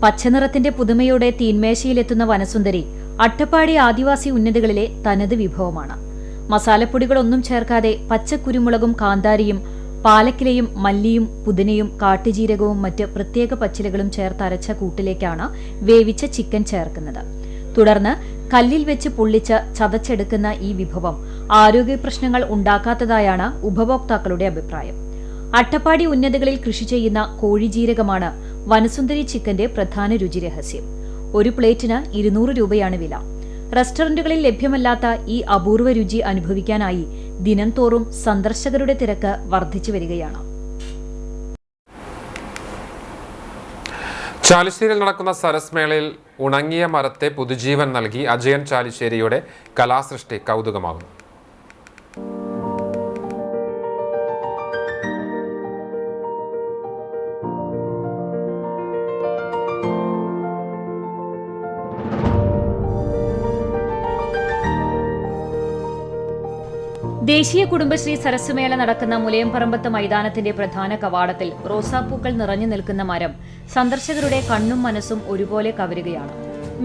പച്ചനിറത്തിന്റെ പുതുമയോടെ തീന്മേശയിലെത്തുന്ന വനസുന്ദരി അട്ടപ്പാടി ആദിവാസി ഉന്നതികളിലെ തനത് വിഭവമാണ്. മസാലപ്പൊടികളൊന്നും ചേർക്കാതെ പച്ചക്കുരുമുളകും കാന്താരിയും പാലക്കിലയും മല്ലിയും പുതിനയും കാട്ടുജീരകവും മറ്റ് പ്രത്യേക പച്ചിലകളും ചേർത്തരച്ച കൂട്ടിലേക്കാണ് വേവിച്ച ചിക്കൻ ചേർക്കുന്നത്. തുടർന്ന് കല്ലിൽ വെച്ച് പൊള്ളിച്ച് ചതച്ചെടുക്കുന്ന ഈ വിഭവം ആരോഗ്യ പ്രശ്നങ്ങൾ ഉണ്ടാക്കാത്തതായാണ് ഉപഭോക്താക്കളുടെ അഭിപ്രായം. അട്ടപ്പാടി ഉന്നതികളിൽ കൃഷി ചെയ്യുന്ന കോഴിജീരകമാണ് വനസുന്ദരി ചിക്കന്റെ പ്രധാന രുചി രഹസ്യം. ഒരു പ്ലേറ്റിന് 200 രൂപയാണ് വില. റെസ്റ്റോറന്റുകളിൽ ലഭ്യമല്ലാത്ത ഈ അപൂർവ രുചി അനുഭവിക്കാനായി ദിനം തോറും സന്ദർശകരുടെ തിരക്ക് വർദ്ധിച്ചു വരികയാണ്. ചാലിശ്ശേരിയിൽ നടക്കുന്ന സരസ് മേളയിൽ ഉണങ്ങിയ മരത്തെ പുതുജീവൻ നൽകി അജയൻ ചാലിശ്ശേരിയുടെ കലാസൃഷ്ടി കൗതുകമാകുന്നു. ദേശീയ കുടുംബശ്രീ സരസ് മേള നടക്കുന്ന മുലയംപറമ്പത്ത് മൈതാനത്തിന്റെ പ്രധാന കവാടത്തിൽ റോസാപ്പൂക്കൾ നിറഞ്ഞു നിൽക്കുന്ന മരം സന്ദർശകരുടെ കണ്ണും മനസ്സും ഒരുപോലെ കവരുകയാണ്.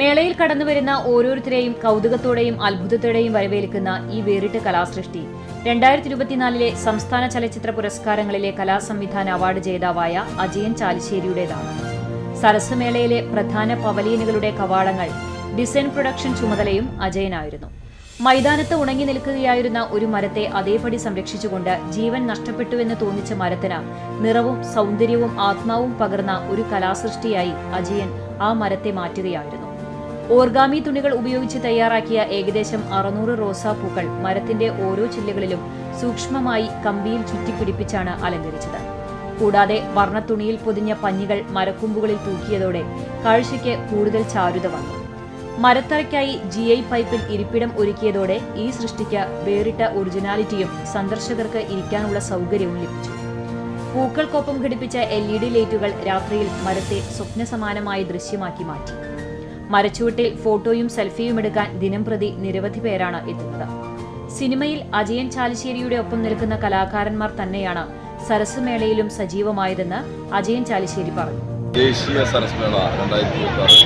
മേളയിൽ കടന്നുവരുന്ന ഓരോരുത്തരെയും കൗതുകത്തോടെയും അത്ഭുതത്തോടെയും വരവേൽക്കുന്ന ഈ വേറിട്ട കലാസൃഷ്ടി 2024 സംസ്ഥാന ചലച്ചിത്ര പുരസ്കാരങ്ങളിലെ കലാസംവിധാന അവാർഡ് ജേതാവായ അജയൻ ചാലിശ്ശേരിയുടേതാണ്. സരസ് മേളയിലെ പ്രധാന പവലിയനുകളുടെ കവാടങ്ങൾ ഡിസൈൻ പ്രൊഡക്ഷൻ ചുമതലയും അജയനായിരുന്നു. മൈതാനത്ത് ഉണങ്ങി നിൽക്കുകയായിരുന്ന ഒരു മരത്തെ അതേപടി സംരക്ഷിച്ചുകൊണ്ട് ജീവൻ നഷ്ടപ്പെട്ടുവെന്ന് തോന്നിച്ച മരത്തിന് നിറവും സൗന്ദര്യവും ആത്മാവും പകർന്ന ഒരു കലാസൃഷ്ടിയായി അജയൻ ആ മരത്തെ മാറ്റുകയായിരുന്നു. ഓർഗാമി തുണികൾ ഉപയോഗിച്ച് തയ്യാറാക്കിയ ഏകദേശം 600 റോസാപ്പൂക്കൾ മരത്തിന്റെ ഓരോ ചില്ലകളിലും സൂക്ഷ്മമായി കമ്പിയിൽ ചുറ്റിപ്പിടിപ്പിച്ചാണ് അലങ്കരിച്ചത്. കൂടാതെ വർണ്ണത്തുണിയിൽ പൊതിഞ്ഞ പഞ്ഞികൾ മരക്കൊമ്പുകളിൽ തൂക്കിയതോടെ കാഴ്ചയ്ക്ക് കൂടുതൽ ചാരുത വന്നു. മരത്തറയ്ക്കായി GI പൈപ്പിൽ ഇരിപ്പിടം ഒരുക്കിയതോടെ ഈ സൃഷ്ടിക്ക് വേറിട്ട ഒറിജിനാലിറ്റിയും സന്ദർശകർക്ക് ഇരിക്കാനുള്ള സൗകര്യവും ലഭിച്ചു. പൂക്കൾക്കൊപ്പം ഘടിപ്പിച്ച LED ലൈറ്റുകൾ രാത്രിയിൽ മരത്തെ സ്വപ്നസമാനമായി ദൃശ്യമാക്കി മാറ്റി. മരച്ചുവട്ടിൽ ഫോട്ടോയും സെൽഫിയും എടുക്കാൻ ദിനംപ്രതി നിരവധി പേരാണ് എത്തുന്നത്. സിനിമയിൽ അജയൻ ചാലിശ്ശേരിയുടെ ഒപ്പം നിൽക്കുന്ന കലാകാരന്മാർ തന്നെയാണ് സരസ് മേളയിലും സജീവമായതെന്ന് അജയൻ ചാലിശ്ശേരി പറഞ്ഞു. ദേശീയ സരസ് മേള 2026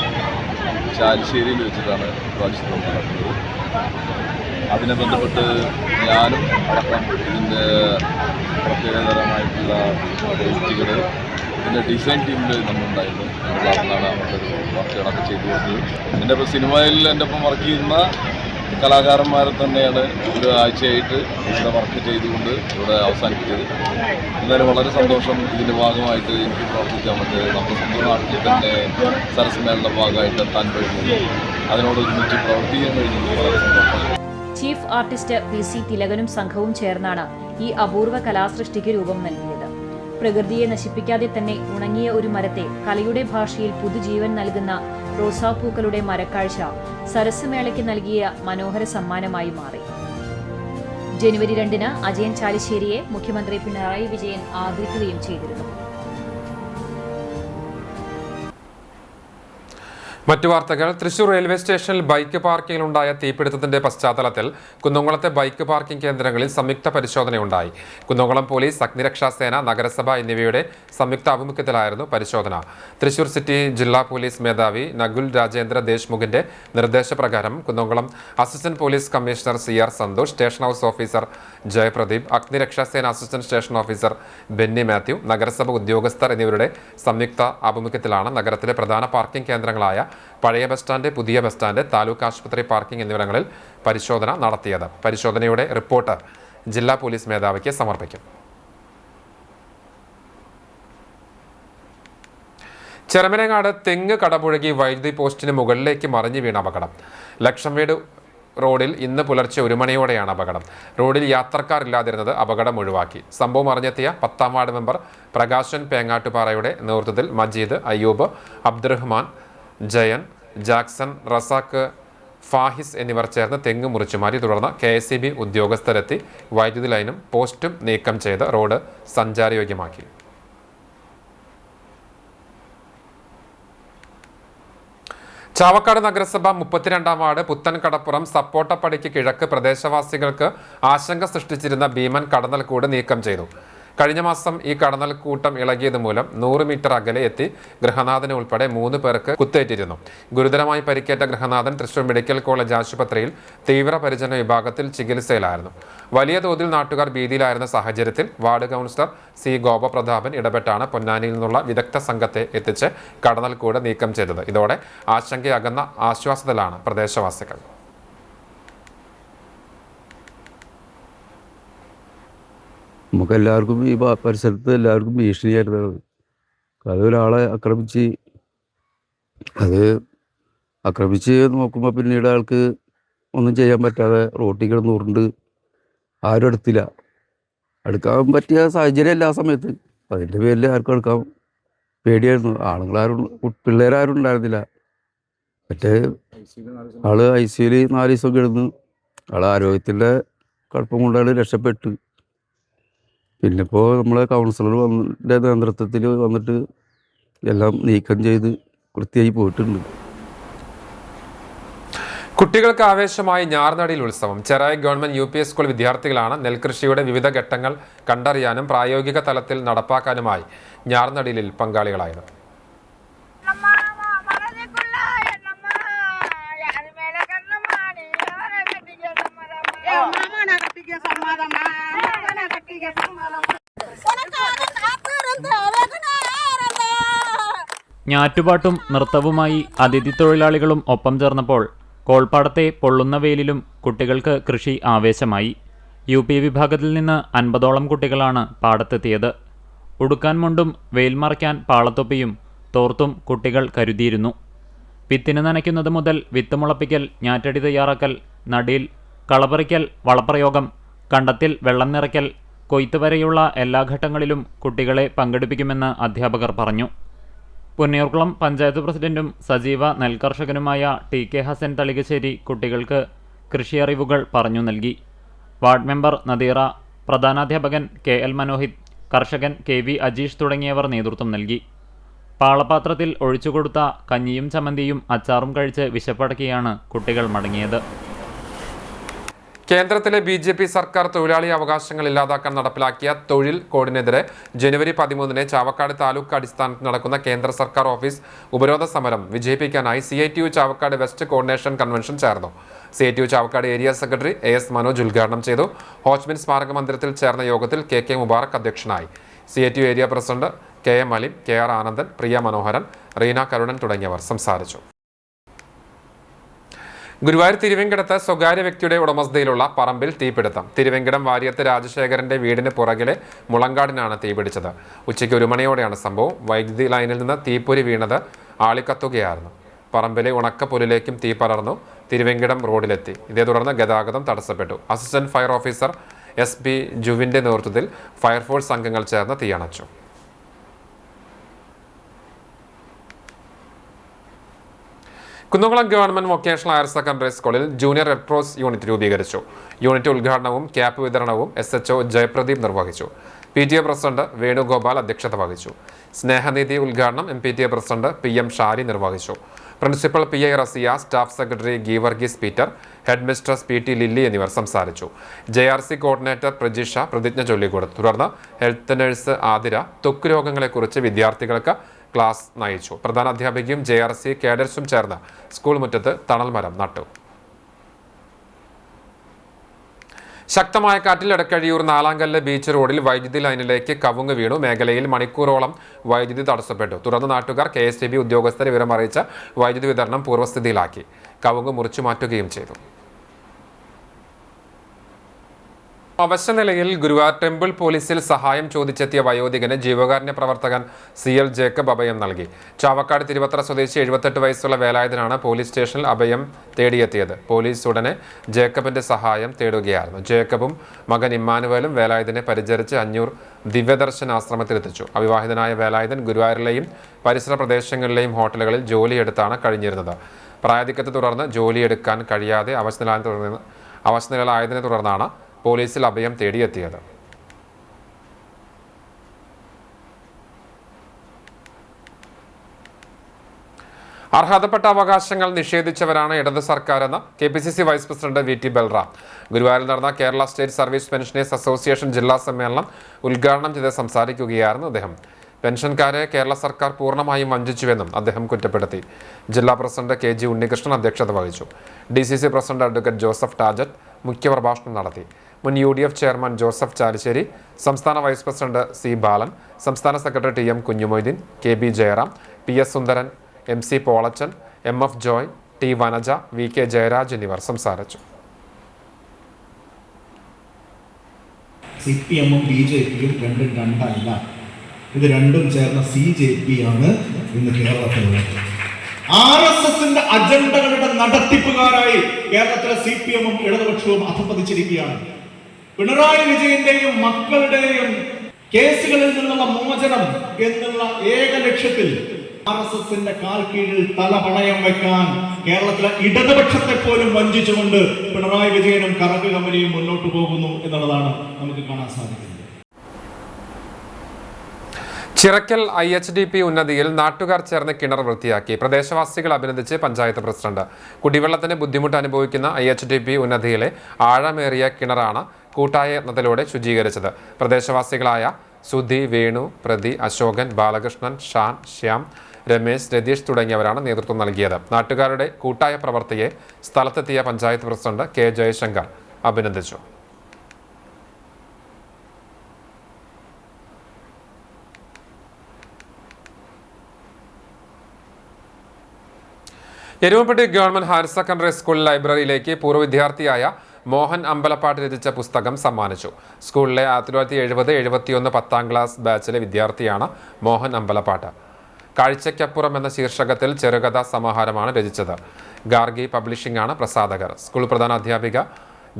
ചാലിശ്ശേരിയിൽ വെച്ചിട്ടാണ് പ്രാവശ്യം നടക്കുന്നത്. അതിനെ ബന്ധപ്പെട്ട് ഞാനും അടക്കം ഇതിൻ്റെ പ്രത്യേകതരമായിട്ടുള്ള വ്യക്തികൾ ഇതിൻ്റെ ഡിസൈൻ ടീമിൽ നമ്മളുണ്ടായിരുന്നു. നമ്മളാണ് അവരുടെ വർക്കുകളൊക്കെ ചെയ്തു കൊടുത്തത്. എൻ്റെ ഇപ്പോൾ സിനിമയിൽ എൻ്റെ ഒപ്പം വർക്ക് ചെയ്യുന്ന കലാകാരന്മാരെ തന്നെയാണ് ഒരു ആഴ്ചയായിട്ട് ഇവിടെ വർക്ക് ചെയ്തുകൊണ്ട് ഇവിടെ അവസാനിപ്പിച്ചത്. എന്തായാലും വളരെ സന്തോഷം. ഇതിൻ്റെ ഭാഗമായിട്ട് എനിക്ക് പ്രവർത്തിക്കാൻ പറ്റുന്നത് നമ്മുടെ സ്വന്തം നാട്ടിൽ തന്നെ സരസ് മേളയുടെ ഭാഗമായിട്ട് എത്താൻ കഴിഞ്ഞു. അതിനോടൊരുമിച്ച് പ്രവർത്തിക്കാൻ കഴിഞ്ഞു. വളരെ സന്തോഷം. ചീഫ് ആർട്ടിസ്റ്റ് PC തിലകനും സംഘവും ചേർന്നാണ് ഈ അപൂർവ കലാസൃഷ്ടിക്ക് രൂപം നൽകിയത്. പ്രകൃതിയെ നശിപ്പിക്കാതെ തന്നെ ഉണങ്ങിയ ഒരു മരത്തെ കലയുടെ ഭാഷയിൽ പുതുജീവൻ നൽകുന്ന റോസാപ്പൂക്കളുടെ മരക്കാഴ്ച സരസ് മേളയ്ക്ക് നൽകിയ മനോഹര സമ്മാനമായി മാറി. ജനുവരി 2-ന് അജയൻ ചാലിശ്ശേരിയെ മുഖ്യമന്ത്രി പിണറായി വിജയൻ ആദരിക്കുകയും ചെയ്തിരുന്നു. മറ്റു വാർത്തകൾ. തൃശൂർ റെയിൽവേ സ്റ്റേഷനിൽ ബൈക്ക് പാർക്കിങ്ങിലുണ്ടായ തീപിടുത്തത്തിന്റെ പശ്ചാത്തലത്തിൽ കുന്നംകുളത്തെ ബൈക്ക് പാർക്കിംഗ് കേന്ദ്രങ്ങളിൽ സംയുക്ത പരിശോധനയുണ്ടായി. കുന്നംകുളം പോലീസ്, അഗ്നിരക്ഷാസേന, നഗരസഭ എന്നിവയുടെ സംയുക്ത ആഭിമുഖ്യത്തിലായിരുന്നു പരിശോധന. തൃശൂർ സിറ്റി ജില്ലാ പോലീസ് മേധാവി നകുൽ രാജേന്ദ്ര ദേശ്മുഖിന്റെ നിർദ്ദേശപ്രകാരം Kunnamkulam assistant police commissioner CR Santhosh, station house officer Jayapradeep, അഗ്നിരക്ഷാസേന assistant station officer Benny Mathew, നഗരസഭ ഉദ്യോഗസ്ഥർ എന്നിവരുടെ സംയുക്ത ആഭിമുഖ്യത്തിലാണ് നഗരത്തിലെ പ്രധാന പാർക്കിംഗ് കേന്ദ്രങ്ങളായ പഴയ ബസ് സ്റ്റാൻഡ്, പുതിയ ബസ് സ്റ്റാൻഡ്, താലൂക്ക് ആശുപത്രി പാർക്കിംഗ് എന്നിവിടങ്ങളിൽ പരിശോധന നടത്തിയത്. പരിശോധനയുടെ റിപ്പോർട്ട് ജില്ലാ പോലീസ് മേധാവിക്ക് സമർപ്പിക്കും. ചെറുമനങ്ങാട് തെങ്ങ് കടപുഴകി വൈദ്യുതി പോസ്റ്റിന് മുകളിലേക്ക് മറിഞ്ഞു വീണ അപകടം. ലക്ഷം വീട് റോഡിൽ ഇന്ന് പുലർച്ചെ 1 മണിയോടെയാണ് അപകടം. റോഡിൽ യാത്രക്കാരില്ലാതിരുന്നത് അപകടം ഒഴിവാക്കി. സംഭവം അറിഞ്ഞെത്തിയ 10ാം വാർഡ് മെമ്പർ പ്രകാശൻ പേങ്ങാട്ടുപാറയുടെ നേതൃത്വത്തിൽ മജീദ്, അയ്യൂബ്, അബ്ദുറഹ്മാൻ, ജയൻ, ജാക്സൺ, റസാഖ്, ഫാഹിസ് എന്നിവർ ചേർന്ന് തെങ്ങ് മുറിച്ചുമാറ്റി. തുടർന്ന് KSEB ഉദ്യോഗസ്ഥരെത്തി വൈദ്യുതി ലൈനും പോസ്റ്റും നീക്കം ചെയ്ത് റോഡ് സഞ്ചാരയോഗ്യമാക്കി. ചാവക്കാട് നഗരസഭ 32ാം വാർഡ് പുത്തൻകടപ്പുറം സപ്പോട്ടപ്പടിക്ക് കിഴക്ക് പ്രദേശവാസികൾക്ക് ആശങ്ക സൃഷ്ടിച്ചിരുന്ന ഭീമൻ കടന്നൽക്കൂട് നീക്കം ചെയ്തു. കഴിഞ്ഞ മാസം ഈ കടന്നൽക്കൂട്ടം ഇളകിയത് മൂലം 100 മീറ്റർ അകലെ എത്തി ഗൃഹനാഥന് ഉൾപ്പെടെ 3 പേർക്ക് കുത്തേറ്റിരുന്നു. ഗുരുതരമായി പരിക്കേറ്റ ഗൃഹനാഥൻ തൃശൂർ മെഡിക്കൽ കോളേജ് ആശുപത്രിയിൽ തീവ്രപരിചരണ വിഭാഗത്തിൽ ചികിത്സയിലായിരുന്നു. വലിയ തോതിൽ നാട്ടുകാർ ഭീതിയിലായിരുന്ന സാഹചര്യത്തിൽ വാർഡ് കൗൺസിലർ C. ഗോപപ്രതാപൻ ഇടപെട്ടാണ് പൊന്നാനിയിൽ നിന്നുള്ള വിദഗ്ധ സംഘത്തെ എത്തിച്ച് കടന്നൽക്കൂട് നീക്കം ചെയ്തത്. ഇതോടെ ആശങ്കയകന്ന ആശ്വാസത്തിലാണ് പ്രദേശവാസികൾ. നമുക്കെല്ലാവർക്കും ഈ പരിസരത്ത് എല്ലാവർക്കും ഭീഷണിയായിരുന്നു. അത് ഒരാളെ ആക്രമിച്ച് നോക്കുമ്പോൾ പിന്നീട് ആൾക്ക് ഒന്നും ചെയ്യാൻ പറ്റാതെ റോട്ടിൽ കിടന്നുകൊണ്ട് ആരും അടുക്കാൻ പറ്റിയ സാഹചര്യം എല്ലാ സമയത്ത്. അതിൻ്റെ പേരിൽ ആർക്കും അടുക്കാൻ പേടിയായിരുന്നു. പിള്ളേരാരും ഉണ്ടായിരുന്നില്ല. മറ്റേ ആള് ICUയിൽ 4 ദിവസം കിടന്ന് ആൾ ആരോഗ്യത്തിൻ്റെ കുഴപ്പം കൊണ്ടാണ് രക്ഷപ്പെട്ട്. പിന്നെ ഇപ്പോൾ നമ്മളെ കൗൺസിലർ നേതൃത്വത്തിൽ വന്നിട്ട് എല്ലാം നീക്കം ചെയ്ത് വൃത്തിയായി പോയിട്ടുണ്ട്. കുട്ടികൾക്ക് ആവേശമായി ഞാർനടിയിൽ ഉത്സവം. ചെറായി ഗവൺമെന്റ് UP സ്കൂൾ വിദ്യാർത്ഥികളാണ് നെൽകൃഷിയുടെ വിവിധ ഘട്ടങ്ങൾ കണ്ടറിയാനും പ്രായോഗിക തലത്തിൽ നടപ്പാക്കാനുമായി ഞാർനടിയിൽ പങ്കാളികളായത്. ഞാറ്റുപാട്ടും നൃത്തവുമായി അതിഥി തൊഴിലാളികളും ഒപ്പം ചേർന്നപ്പോൾ കോൾപ്പാടത്തെ പൊള്ളുന്ന വെയിലിലും കുട്ടികൾക്ക് കൃഷി ആവേശമായി. UP വിഭാഗത്തിൽ നിന്ന് 50ഓളം കുട്ടികളാണ് പാടത്തെത്തിയത്. ഉടുക്കാൻ മുണ്ടും വെയിൽ മറയ്ക്കാൻ പാളത്തൊപ്പിയും തോർത്തും കുട്ടികൾ കരുതിയിരുന്നു. വിത്തിന് നനയ്ക്കുന്നത് മുതൽ വിത്ത് മുളപ്പിക്കൽ, ഞാറ്റടി തയ്യാറാക്കൽ, നടിയിൽ, കളപറിക്കൽ, വളപ്രയോഗം, കണ്ടത്തിൽ വെള്ളം നിറയ്ക്കൽ, കൊയ്ത്ത് വരെയുള്ള എല്ലാ ഘട്ടങ്ങളിലും കുട്ടികളെ പങ്കെടുപ്പിക്കുമെന്ന് അധ്യാപകർ പറഞ്ഞു. പുന്നയൂർക്കുളം പഞ്ചായത്ത് പ്രസിഡന്റും സജീവ നെൽകർഷകനുമായ TK ഹസൻ തളികശ്ശേരി കുട്ടികൾക്ക് കൃഷിയറിവുകൾ പറഞ്ഞു നൽകി. വാർഡ് മെമ്പർ നദീറ, പ്രധാനാധ്യാപകൻ KL മനോഹിത്, കർഷകൻ KV അജീഷ് തുടങ്ങിയവർ നേതൃത്വം നൽകി. പാളപാത്രത്തിൽ ഒഴിച്ചുകൊടുത്ത കഞ്ഞിയും ചമ്മന്തിയും അച്ചാറും കഴിച്ച് വിശപ്പടക്കിയാണ് കുട്ടികൾ മടങ്ങിയത്. കേന്ദ്രത്തിലെ BJP സർക്കാർ തൊഴിലാളി അവകാശങ്ങൾ ഇല്ലാതാക്കാൻ നടപ്പിലാക്കിയ തൊഴിൽ കോഡിനെതിരെ ജനുവരി 13 ചാവക്കാട് താലൂക്ക് അടിസ്ഥാനത്തിൽ നടക്കുന്ന കേന്ദ്ര സർക്കാർ ഓഫീസ് ഉപരോധ സമരം വിജയിപ്പിക്കാനായി CITU Chavakkad west coordination convention ചേർന്നു. CITU Chavakkad area secretary AS Manoj ഉദ്ഘാടനം ചെയ്തു. ഹോച്ച്മിൻ സ്മാരക മന്ദിരത്തിൽ ചേർന്ന യോഗത്തിൽ KK മുബാറക് അധ്യക്ഷനായി. CITU area president KM Alim, KR Anandan, Priya Manoharan, Reena Karunan തുടങ്ങിയവർ സംസാരിച്ചു. ഗുരുവായൂർ തിരുവെങ്കിടത്ത് സ്വകാര്യ വ്യക്തിയുടെ ഉടമസ്ഥതയിലുള്ള പറമ്പിൽ തീപിടുത്തം. തിരുവെങ്കിടം വാര്യത്ത് രാജശേഖരന്റെ വീടിന് പുറകിലെ മുളങ്കാടിനാണ് തീപിടിച്ചത്. ഉച്ചയ്ക്ക് 1 മണിയോടെയാണ് സംഭവം. വൈദ്യുതി ലൈനിൽ നിന്ന് തീപ്പൊരി വീണത് ആളിക്കത്തുകയായിരുന്നു. പറമ്പിലെ ഉണക്കപ്പുല്ലിലേക്കും തീ പടർന്നു തിരുവെങ്കിടം റോഡിലെത്തി. ഇതേ തുടർന്ന് ഗതാഗതം തടസ്സപ്പെട്ടു. അസിസ്റ്റന്റ് ഫയർ ഓഫീസർ SP ജുവിന്റെ നേതൃത്വത്തിൽ ഫയർഫോഴ്സ് അംഗങ്ങൾ ചേർന്ന് തീയണച്ചു. Kunnamkulam government vocational higher secondary സ്കൂളിൽ ജൂനിയർ റെഡ് ക്രോസ് യൂണിറ്റ് രൂപീകരിച്ചു. യൂണിറ്റ് ഉദ്ഘാടനവും ക്യാപ്പ് വിതരണവും SHO ജയപ്രദീപ് നിർവഹിച്ചു. PTA പ്രസിഡന്റ് വേണുഗോപാൽ അധ്യക്ഷത വഹിച്ചു. സ്നേഹനിധി ഉദ്ഘാടനം MPTA പ്രസിഡന്റ് PM ഷാരി നിർവഹിച്ചു. Principal PI Raziya, staff secretary Geevarghese Peter, head mistress PT Lilly എന്നിവർ സംസാരിച്ചു. JRC കോർഡിനേറ്റർ പ്രജിഷ പ്രതിജ്ഞ ചൊല്ലിക്കൊടുത്തു. തുടർന്ന് ഹെൽത്ത് നഴ്സ് ആതിര ത്വക്ക് രോഗങ്ങളെക്കുറിച്ച് വിദ്യാർത്ഥികൾക്ക് ക്ലാസ് നയിച്ചു. പ്രധാന അധ്യാപികയും JRC കേഡറ്റ്സും ചേർന്ന് സ്കൂൾ മുറ്റത്ത് തണൽ മരം നട്ടു. ശക്തമായ കാറ്റിൽ എടക്കഴിയൂർ നാലാങ്കല്ല് ബീച്ച് റോഡിൽ വൈദ്യുതി ലൈനിലേക്ക് കവുങ്ങ് വീണു. മേഖലയിൽ മണിക്കൂറോളം വൈദ്യുതി തടസ്സപ്പെട്ടു. തുടർന്ന് നാട്ടുകാർ KSTB ഉദ്യോഗസ്ഥരെ വിവരമറിയിച്ച വൈദ്യുതി വിതരണം പൂർവ്വസ്ഥിതിയിലാക്കി. കവുങ്ങ് മുറിച്ചു മാറ്റുകയും ചെയ്തു. അവശനിലയിൽ ഗുരുവായൂർ ടെമ്പിൾ പോലീസിൽ സഹായം ചോദിച്ചെത്തിയ വയോധികന് ജീവകാരുണ്യ പ്രവർത്തകൻ CL ജേക്കബ് അഭയം നൽകി. ചാവക്കാട് തിരുവത്ര സ്വദേശി 78 വയസ്സുള്ള വേലായുധനാണ് പോലീസ് സ്റ്റേഷനിൽ അഭയം തേടിയെത്തിയത്. പോലീസ് ഉടനെ ജേക്കബിന്റെ സഹായം തേടുകയായിരുന്നു. ജേക്കബും മകൻ ഇമ്മാനുവലും വേലായുധനെ പരിചരിച്ച് അഞ്ഞൂർ ദിവ്യദർശൻ ആശ്രമത്തിലെത്തിച്ചു. അവിവാഹിതനായ വേലായുധൻ ഗുരുവായൂരിലെയും പരിസര പ്രദേശങ്ങളിലെയും ഹോട്ടലുകളിൽ ജോലിയെടുത്താണ് കഴിഞ്ഞിരുന്നത്. പ്രായാധിക്യത്തെ തുടർന്ന് ജോലിയെടുക്കാൻ കഴിയാതെ അവശനിലയിലായതിനെ തുടർന്നാണ് പോലീസിൽ അഭയം തേടിയെത്തിയത്. അർഹതപ്പെട്ട അവകാശങ്ങൾ നിഷേധിച്ചവരാണ് ഇടത് സർക്കാരെന്ന് KPCC vice president VT Balram. ഗുരുവായൂരിൽ നടന്ന Kerala state service pensioners association ജില്ലാ സമ്മേളനം ഉദ്ഘാടനം ചെയ്ത് സംസാരിക്കുകയായിരുന്നു അദ്ദേഹം. പെൻഷൻകാരെ കേരള സർക്കാർ പൂർണ്ണമായും വഞ്ചിച്ചുവെന്നും അദ്ദേഹം കുറ്റപ്പെടുത്തി. ജില്ലാ പ്രസിഡന്റ് KG ഉണ്ണികൃഷ്ണൻ അധ്യക്ഷത വഹിച്ചു. DCC പ്രസിഡന്റ് അഡ്വക്കേറ്റ് ജോസഫ് ടാജറ്റ് മുഖ്യപ്രഭാഷണം നടത്തി. മുൻ UDF ചെയർമാൻ ജോസഫ് ചാലിശ്ശേരി, സംസ്ഥാന വൈസ് പ്രസിഡന്റ് C ബാലൻ, സംസ്ഥാന secretary TM Kunjumoideen, KB Jayaram, PS Sundaran, MC Polachan, MF Joy, T Vanaja, VK Jayaraj എന്നിവർ സംസാരിച്ചു. CPM-ഉം BJP-യും രണ്ടും രണ്ടല്ല. ഇത് രണ്ടും ചേർന്ന CJP ആണ് ഇന്ന് കേരളത്തിലുള്ളത്. RSSന്റെ അജണ്ടകളുടെ നടത്തിപ്പുകാരായി കേരളത്തിലെ CPM-ഉം ഇടതുപക്ഷവും അധപ്പതിച്ചിരിക്കുകയാണ്. പിണറായി വിജയന്റെയും മക്കളുടെയും കേസുകളിൽ നിന്നുള്ള മോചനം എന്നുള്ള ഏക ലക്ഷ്യത്തിൽ RSSന്റെ കാൽ കീഴിൽ തല പണയം വെക്കാൻ കേരളത്തിലെ ഇടതുപക്ഷത്തെ പോലും വഞ്ചിച്ചുകൊണ്ട് പിണറായി വിജയനും കറക്ക് കമ്പനിയും മുന്നോട്ട് പോകുന്നു എന്നുള്ളതാണ് നമുക്ക് കാണാൻ സാധിക്കുന്നത്. ചിറക്കൽ IHDP ഉന്നതിയിൽ നാട്ടുകാർ ചേർന്ന് കിണർ വൃത്തിയാക്കി. പ്രദേശവാസികൾ അഭിനന്ദിച്ച് പഞ്ചായത്ത് പ്രസിഡന്റ്. കുടിവെള്ളത്തിന് ബുദ്ധിമുട്ട് അനുഭവിക്കുന്ന IHDP ഉന്നതിയിലെ ആഴമേറിയ കിണറാണ് കൂട്ടായ യത്നത്തിലൂടെ ശുചീകരിച്ചത്. പ്രദേശവാസികളായ സുധി, വേണു, പ്രതി, അശോകൻ, ബാലകൃഷ്ണൻ, ഷാൻ, ശ്യാം, രമേശ്, രതീഷ് തുടങ്ങിയവരാണ് നേതൃത്വം നൽകിയത്. നാട്ടുകാരുടെ കൂട്ടായ പ്രവൃത്തിയെ സ്ഥലത്തെത്തിയ പഞ്ചായത്ത് പ്രസിഡന്റ് K ജയശങ്കർ അഭിനന്ദിച്ചു. Erumapetty government higher secondary school ലൈബ്രറിയിലേക്ക് പൂർവ്വ വിദ്യാർത്ഥിയായ മോഹൻ അമ്പലപ്പാട്ട് രചിച്ച പുസ്തകം സമ്മാനിച്ചു. സ്കൂളിലെ 1970-71 10ാം ക്ലാസ് ബാച്ചിലെ വിദ്യാർത്ഥിയാണ് മോഹൻ അമ്പലപ്പാട്ട്. കാഴ്ചയ്ക്കപ്പുറം എന്ന ശീർഷകത്തിൽ ചെറുകഥാ സമാഹാരമാണ് രചിച്ചത്. ഗാർഗി പബ്ലിഷിംഗ് ആണ് പ്രസാധകർ. സ്കൂൾ പ്രധാന അധ്യാപിക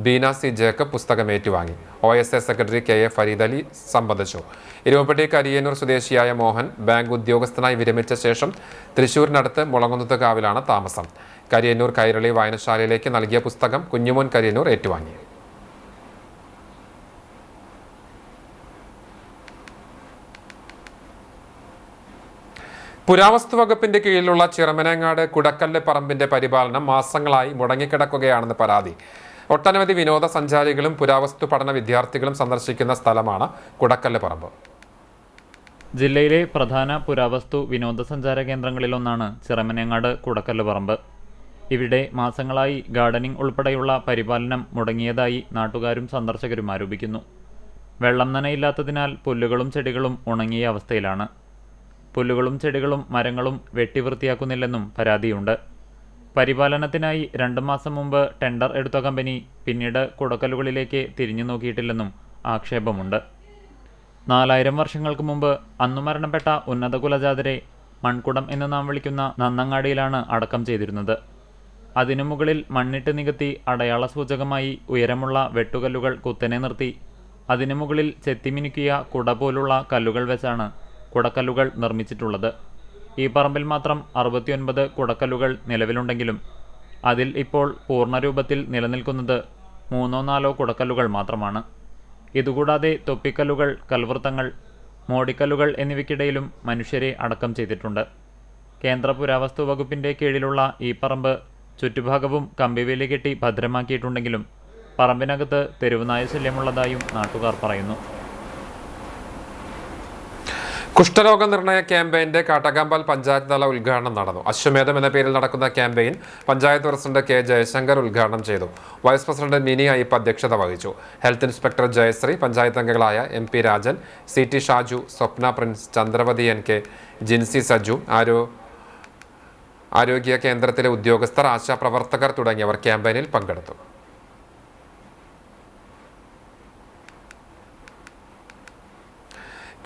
ബീന C ജേക്കബ് പുസ്തകം ഏറ്റുവാങ്ങി. OSA secretary KA Fareed Ali സംബന്ധിച്ചു. എരുമപ്പെട്ടി കരിയന്നൂർ സ്വദേശിയായ മോഹൻ ബാങ്ക് ഉദ്യോഗസ്ഥനായി വിരമിച്ച ശേഷം തൃശൂരിനടുത്ത് മുളങ്ങുന്നത്തുകാവിലാണ് താമസം. കരിയന്നൂർ കൈരളി വായനശാലയിലേക്ക് നൽകിയ പുസ്തകം കുഞ്ഞുമോൻ കരിയന്നൂർ ഏറ്റുവാങ്ങി. പുരാവസ്തു വകുപ്പിന്റെ കീഴിലുള്ള ചിറമനങ്ങാട് കുടക്കല്ല് പറമ്പിന്റെ പരിപാലനം മാസങ്ങളായി മുടങ്ങിക്കിടക്കുകയാണെന്ന് പരാതി. ഒട്ടനവധി വിനോദസഞ്ചാരികളും പുരാവസ്തു പഠന വിദ്യാർത്ഥികളും സന്ദർശിക്കുന്ന സ്ഥലമാണ് കുടക്കല്ല് പറമ്പ്. ജില്ലയിലെ പ്രധാന പുരാവസ്തു വിനോദസഞ്ചാര കേന്ദ്രങ്ങളിലൊന്നാണ് ചിറമനങ്ങാട് കുടക്കല്ല് പറമ്പ്. ഇവിടെ മാസങ്ങളായി ഗാർഡനിംഗ് ഉൾപ്പെടെയുള്ള പരിപാലനം മുടങ്ങിയതായി നാട്ടുകാരും സന്ദർശകരും ആരോപിക്കുന്നു. വെള്ളം നനയില്ലാത്തതിനാൽ പുല്ലുകളും ചെടികളും ഉണങ്ങിയ അവസ്ഥയിലാണ്. പുല്ലുകളും ചെടികളും മരങ്ങളും വെട്ടിവൃത്തിയാക്കുന്നില്ലെന്നും പരാതിയുണ്ട്. പരിപാലനത്തിനായി 2 മാസം മുമ്പ് ടെൻഡർ എടുത്ത കമ്പനി പിന്നീട് കുടക്കല്ലുകളിലേക്ക് തിരിഞ്ഞു നോക്കിയിട്ടില്ലെന്നും ആക്ഷേപമുണ്ട്. 4000 വർഷങ്ങൾക്ക് മുമ്പ് അന്നു മരണപ്പെട്ട ഉന്നത കുലജാതരെ മൺകുടം എന്ന് നാം വിളിക്കുന്ന നന്നങ്ങാടിയിലാണ് അടക്കം ചെയ്തിരുന്നത്. അതിനു മുകളിൽ മണ്ണിട്ട് നികത്തി അടയാള സൂചകമായി ഉയരമുള്ള വെട്ടുകല്ലുകൾ കുത്തനെ നിർത്തി അതിനു മുകളിൽ ചെത്തിമിനുക്കിയ കുട പോലുള്ള കല്ലുകൾ വെച്ചാണ് കുടക്കല്ലുകൾ നിർമ്മിച്ചിട്ടുള്ളത്. ഈ പറമ്പിൽ മാത്രം 69 കുടക്കല്ലുകൾ നിലവിലുണ്ടെങ്കിലും അതിൽ ഇപ്പോൾ പൂർണ്ണരൂപത്തിൽ നിലനിൽക്കുന്നത് 3-4 കുടക്കല്ലുകൾ മാത്രമാണ്. ഇതുകൂടാതെ തൊപ്പിക്കല്ലുകൾ, കൽവൃത്തങ്ങൾ, മോടിക്കല്ലുകൾ എന്നിവയ്ക്കിടയിലും മനുഷ്യരെ അടക്കം ചെയ്തിട്ടുണ്ട്. കേന്ദ്ര പുരാവസ്തു വകുപ്പിൻ്റെ കീഴിലുള്ള ഈ പറമ്പ് ചുറ്റുഭാഗവും കമ്പിവേലി കെട്ടി ഭദ്രമാക്കിയിട്ടുണ്ടെങ്കിലും പറമ്പിനകത്ത് തെരുവുനായ ശല്യമുള്ളതായും നാട്ടുകാർ പറയുന്നു. കുഷ്ഠരോഗ നിർണയ ക്യാമ്പയിന്റെ കാട്ടകമ്പാൽ പഞ്ചായത്ത് തല ഉദ്ഘാടനം നടന്നു. അശ്വമേധം എന്ന പേരിൽ നടക്കുന്ന campaign panchayat president K Jaishankar ഉദ്ഘാടനം ചെയ്തു. വൈസ് പ്രസിഡന്റ് മിനി അയ്യപ്പ അധ്യക്ഷത വഹിച്ചു. ഹെൽത്ത് ഇൻസ്പെക്ടർ ജയശ്രീ, പഞ്ചായത്ത് അംഗങ്ങളായ MP രാജൻ, CT ഷാജു, സ്വപ്ന പ്രിൻസ്, ചന്ദ്രവതി NK, ജിൻസി സജു, ആരോഗ്യ കേന്ദ്രത്തിലെ ഉദ്യോഗസ്ഥർ, ആശാപ്രവർത്തകർ തുടങ്ങിയവർ ക്യാമ്പയിനിൽ പങ്കെടുത്തു.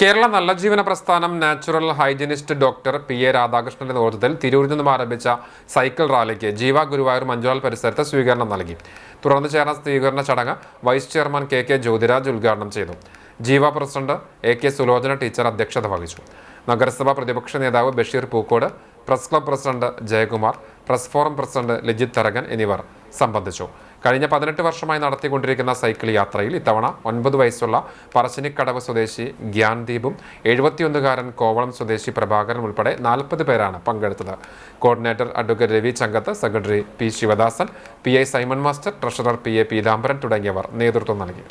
കേരള നല്ല ജീവന പ്രസ്ഥാനം നാച്ചുറൽ ഹൈജീനിസ്റ്റ് ഡോക്ടർ PA രാധാകൃഷ്ണന്റെ നേതൃത്വത്തിൽ തിരൂരിൽ നിന്നും ആരംഭിച്ച സൈക്കിൾ റാലിക്ക് ജീവ ഗുരുവായൂർ മഞ്ജുലാൽ പരിസരത്ത് സ്വീകരണം നൽകി. തുടർന്ന് ചേർന്ന സ്വീകരണ ചടങ്ങ് വൈസ് ചെയർമാൻ KK ജ്യോതിരാജ് ഉദ്ഘാടനം ചെയ്തു. ജീവ പ്രസിഡന്റ് AK സുലോചന ടീച്ചർ അധ്യക്ഷത വഹിച്ചു. നഗരസഭാ പ്രതിപക്ഷ നേതാവ് Basheer Pookode, press club president Jayakumar, press forum president Lijith Tharakan എന്നിവർ സംബന്ധിച്ചു. കഴിഞ്ഞ 18 വർഷമായി നടത്തിക്കൊണ്ടിരിക്കുന്ന സൈക്കിൾ യാത്രയിൽ ഇത്തവണ 9 വയസ്സുള്ള പറശ്ശിനിക്കടവ് സ്വദേശി ഗ്യാൻദീപും 71കാരൻ കോവളം സ്വദേശി പ്രഭാകരൻ ഉൾപ്പെടെ 40 പേരാണ് പങ്കെടുത്തത്. Coordinator advocate Ravi Changath, secretary P Sivadasan, PI Simon master, treasurer PA Peethambaran തുടങ്ങിയവർ നേതൃത്വം നൽകി.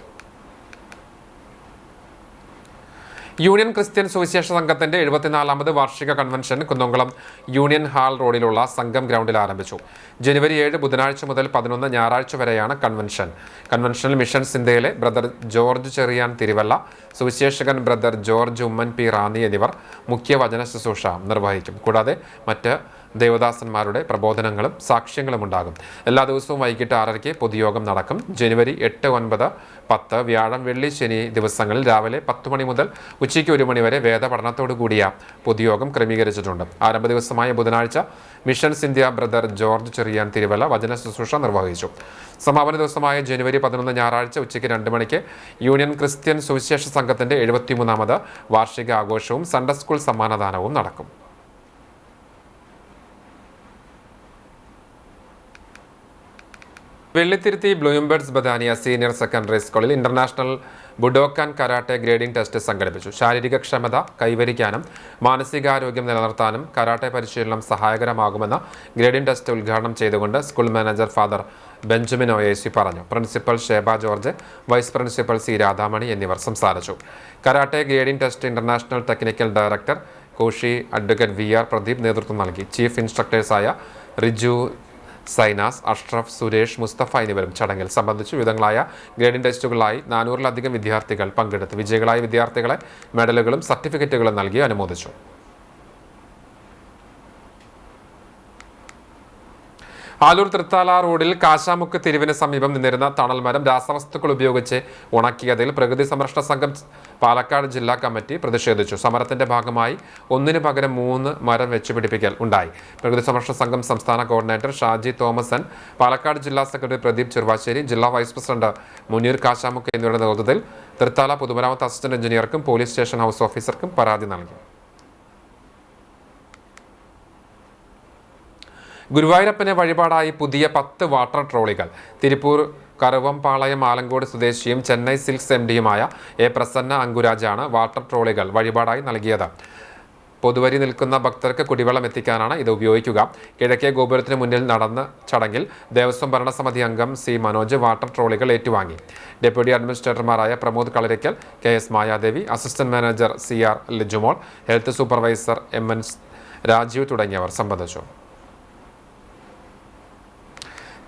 യൂണിയൻ ക്രിസ്ത്യൻ സുവിശേഷ സംഘത്തിന്റെ 74ാമത് വാർഷിക കൺവെൻഷൻ കുന്നംകുളം യൂണിയൻ ഹാൾ റോഡിലുള്ള സംഘം ഗ്രൗണ്ടിൽ ആരംഭിച്ചു. ജനുവരി 7 ബുധനാഴ്ച മുതൽ 11 ഞായറാഴ്ച വരെയാണ് കൺവെൻഷൻ. കൺവെൻഷനിൽ മിഷൻ സിന്തയിലെ ബ്രദർ ജോർജ് ചെറിയാൻ തിരുവല്ല, സുവിശേഷകൻ brother George Oommen P Ranni എന്നിവർ മുഖ്യ വചന ശുശ്രൂഷ നിർവഹിക്കും. കൂടാതെ മറ്റ് ദേവദാസന്മാരുടെ പ്രബോധനങ്ങളും സാക്ഷ്യങ്ങളും ഉണ്ടാകും. എല്ലാ ദിവസവും വൈകിട്ട് 6:30 പൊതുയോഗം നടക്കും. ജനുവരി 8, 9, 10 വ്യാഴം, വെള്ളി, ശനി ദിവസങ്ങളിൽ രാവിലെ 10 മണി മുതൽ ഉച്ചയ്ക്ക് 1 മണി വരെ വേദപഠനത്തോടു കൂടിയ പൊതുയോഗം ക്രമീകരിച്ചിട്ടുണ്ട്. ആരംഭ ദിവസമായ ബുധനാഴ്ച mission Sindhya brother George Cherian Thiruvalla വചന ശുശ്രൂഷ നിർവഹിച്ചു. സമാപന ദിവസമായ ജനുവരി 11 ഞായറാഴ്ച ഉച്ചയ്ക്ക് 2 മണിക്ക് യൂണിയൻ ക്രിസ്ത്യൻ സുവിശേഷ സംഘത്തിന്റെ 73ാമത് വാർഷിക ആഘോഷവും സൺഡേ സ്കൂൾ സമ്മാനദാനവും നടക്കും. വെള്ളിത്തിരുത്തി ബ്ലൂംബേർഡ്സ് ബദാനിയ സീനിയർ സെക്കൻഡറി സ്കൂളിൽ ഇന്റർനാഷണൽ ബുഡോക്കാൻ കരാട്ടെ ഗ്രേഡിംഗ് ടെസ്റ്റ് സംഘടിപ്പിച്ചു. ശാരീരിക ക്ഷമത കൈവരിക്കാനും മാനസികാരോഗ്യം നിലനിർത്താനും കരാട്ടെ പരിശീലനം സഹായകരമാകുമെന്ന ഗ്രേഡിംഗ് ടെസ്റ്റ് ഉദ്ഘാടനം ചെയ്തുകൊണ്ട് school manager father Benjamin OAC പറഞ്ഞു. Principal Sheba George, vice principal C Radhamani എന്നിവർ സംസാരിച്ചു. Karate grading test international technical director Koshy advocate VR Pradeep നേതൃത്വം നൽകി. ചീഫ് ഇൻസ്ട്രക്ടേഴ്സായ റിജു, സൈനാസ്, അഷ്റഫ്, സുരേഷ്, മുസ്തഫ എന്നിവരും ചടങ്ങിൽ സംബന്ധിച്ചു. വിവിധങ്ങളായ ഗ്രേഡിംഗ് ടെസ്റ്റുകളായി 400-ലധികം വിദ്യാർത്ഥികൾ പങ്കെടുത്തു. വിജയികളായ വിദ്യാർത്ഥികളെ മെഡലുകളും സർട്ടിഫിക്കറ്റുകളും നൽകി അനുമോദിച്ചു. ആലൂർ തൃത്താല റോഡിൽ കാശാമുക്ക് തിരിവിന് സമീപം നിന്നിരുന്ന തണൽമരം രാസവസ്തുക്കൾ ഉപയോഗിച്ച് ഉണക്കിയതിൽ പ്രകൃതി സംരക്ഷണ സംഘം പാലക്കാട് ജില്ലാ കമ്മിറ്റി പ്രതിഷേധിച്ചു. സമരത്തിന്റെ ഭാഗമായി 1 പകരം 3 മരം വെച്ചുപിടിപ്പിക്കൽ ഉണ്ടായി. പ്രകൃതി സംരക്ഷണ സംഘം സംസ്ഥാന കോർഡിനേറ്റർ ഷാജി തോമസൻ, പാലക്കാട് ജില്ലാ സെക്രട്ടറി പ്രദീപ് ചെറുവാശ്ശേരി, ജില്ലാ വൈസ് പ്രസിഡന്റ് മുനീർ കാശാമുക്ക് എന്നിവരുടെ നേതൃത്വത്തിൽ തൃത്താല പൊതുമരാമത്ത് അസിസ്റ്റന്റ് എഞ്ചിനീയർക്കും പോലീസ് സ്റ്റേഷൻ ഹൗസ് ഓഫീസർക്കും പരാതി നൽകി. ഗുരുവായൂരപ്പനെ വഴിപാടായി പുതിയ 10 വാട്ടർ ട്രോളികൾ. തിരുപ്പൂർ കറുവംപാളയം ആലങ്കോട് സ്വദേശിയും ചെന്നൈ സിൽക്സ് MDയുമായ A പ്രസന്ന അങ്കുരാജാണ് വാട്ടർ ട്രോളികൾ വഴിപാടായി നൽകിയത്. പൊതുവരി നിൽക്കുന്ന ഭക്തർക്ക് കുടിവെള്ളം എത്തിക്കാനാണ് ഇത് ഉപയോഗിക്കുക. കിഴക്കേ ഗോപുരത്തിന് മുന്നിൽ നടന്ന ചടങ്ങിൽ ദേവസ്വം ഭരണസമിതി അംഗം C മനോജ് വാട്ടർ ട്രോളികൾ ഏറ്റുവാങ്ങി. ഡെപ്യൂട്ടി അഡ്മിനിസ്ട്രേറ്റർമാരായ Pramod Kalarikkal, KS Mayadevi, assistant manager CR Lijumol, health supervisor MN Rajeev തുടങ്ങിയവർ സംബന്ധിച്ചു.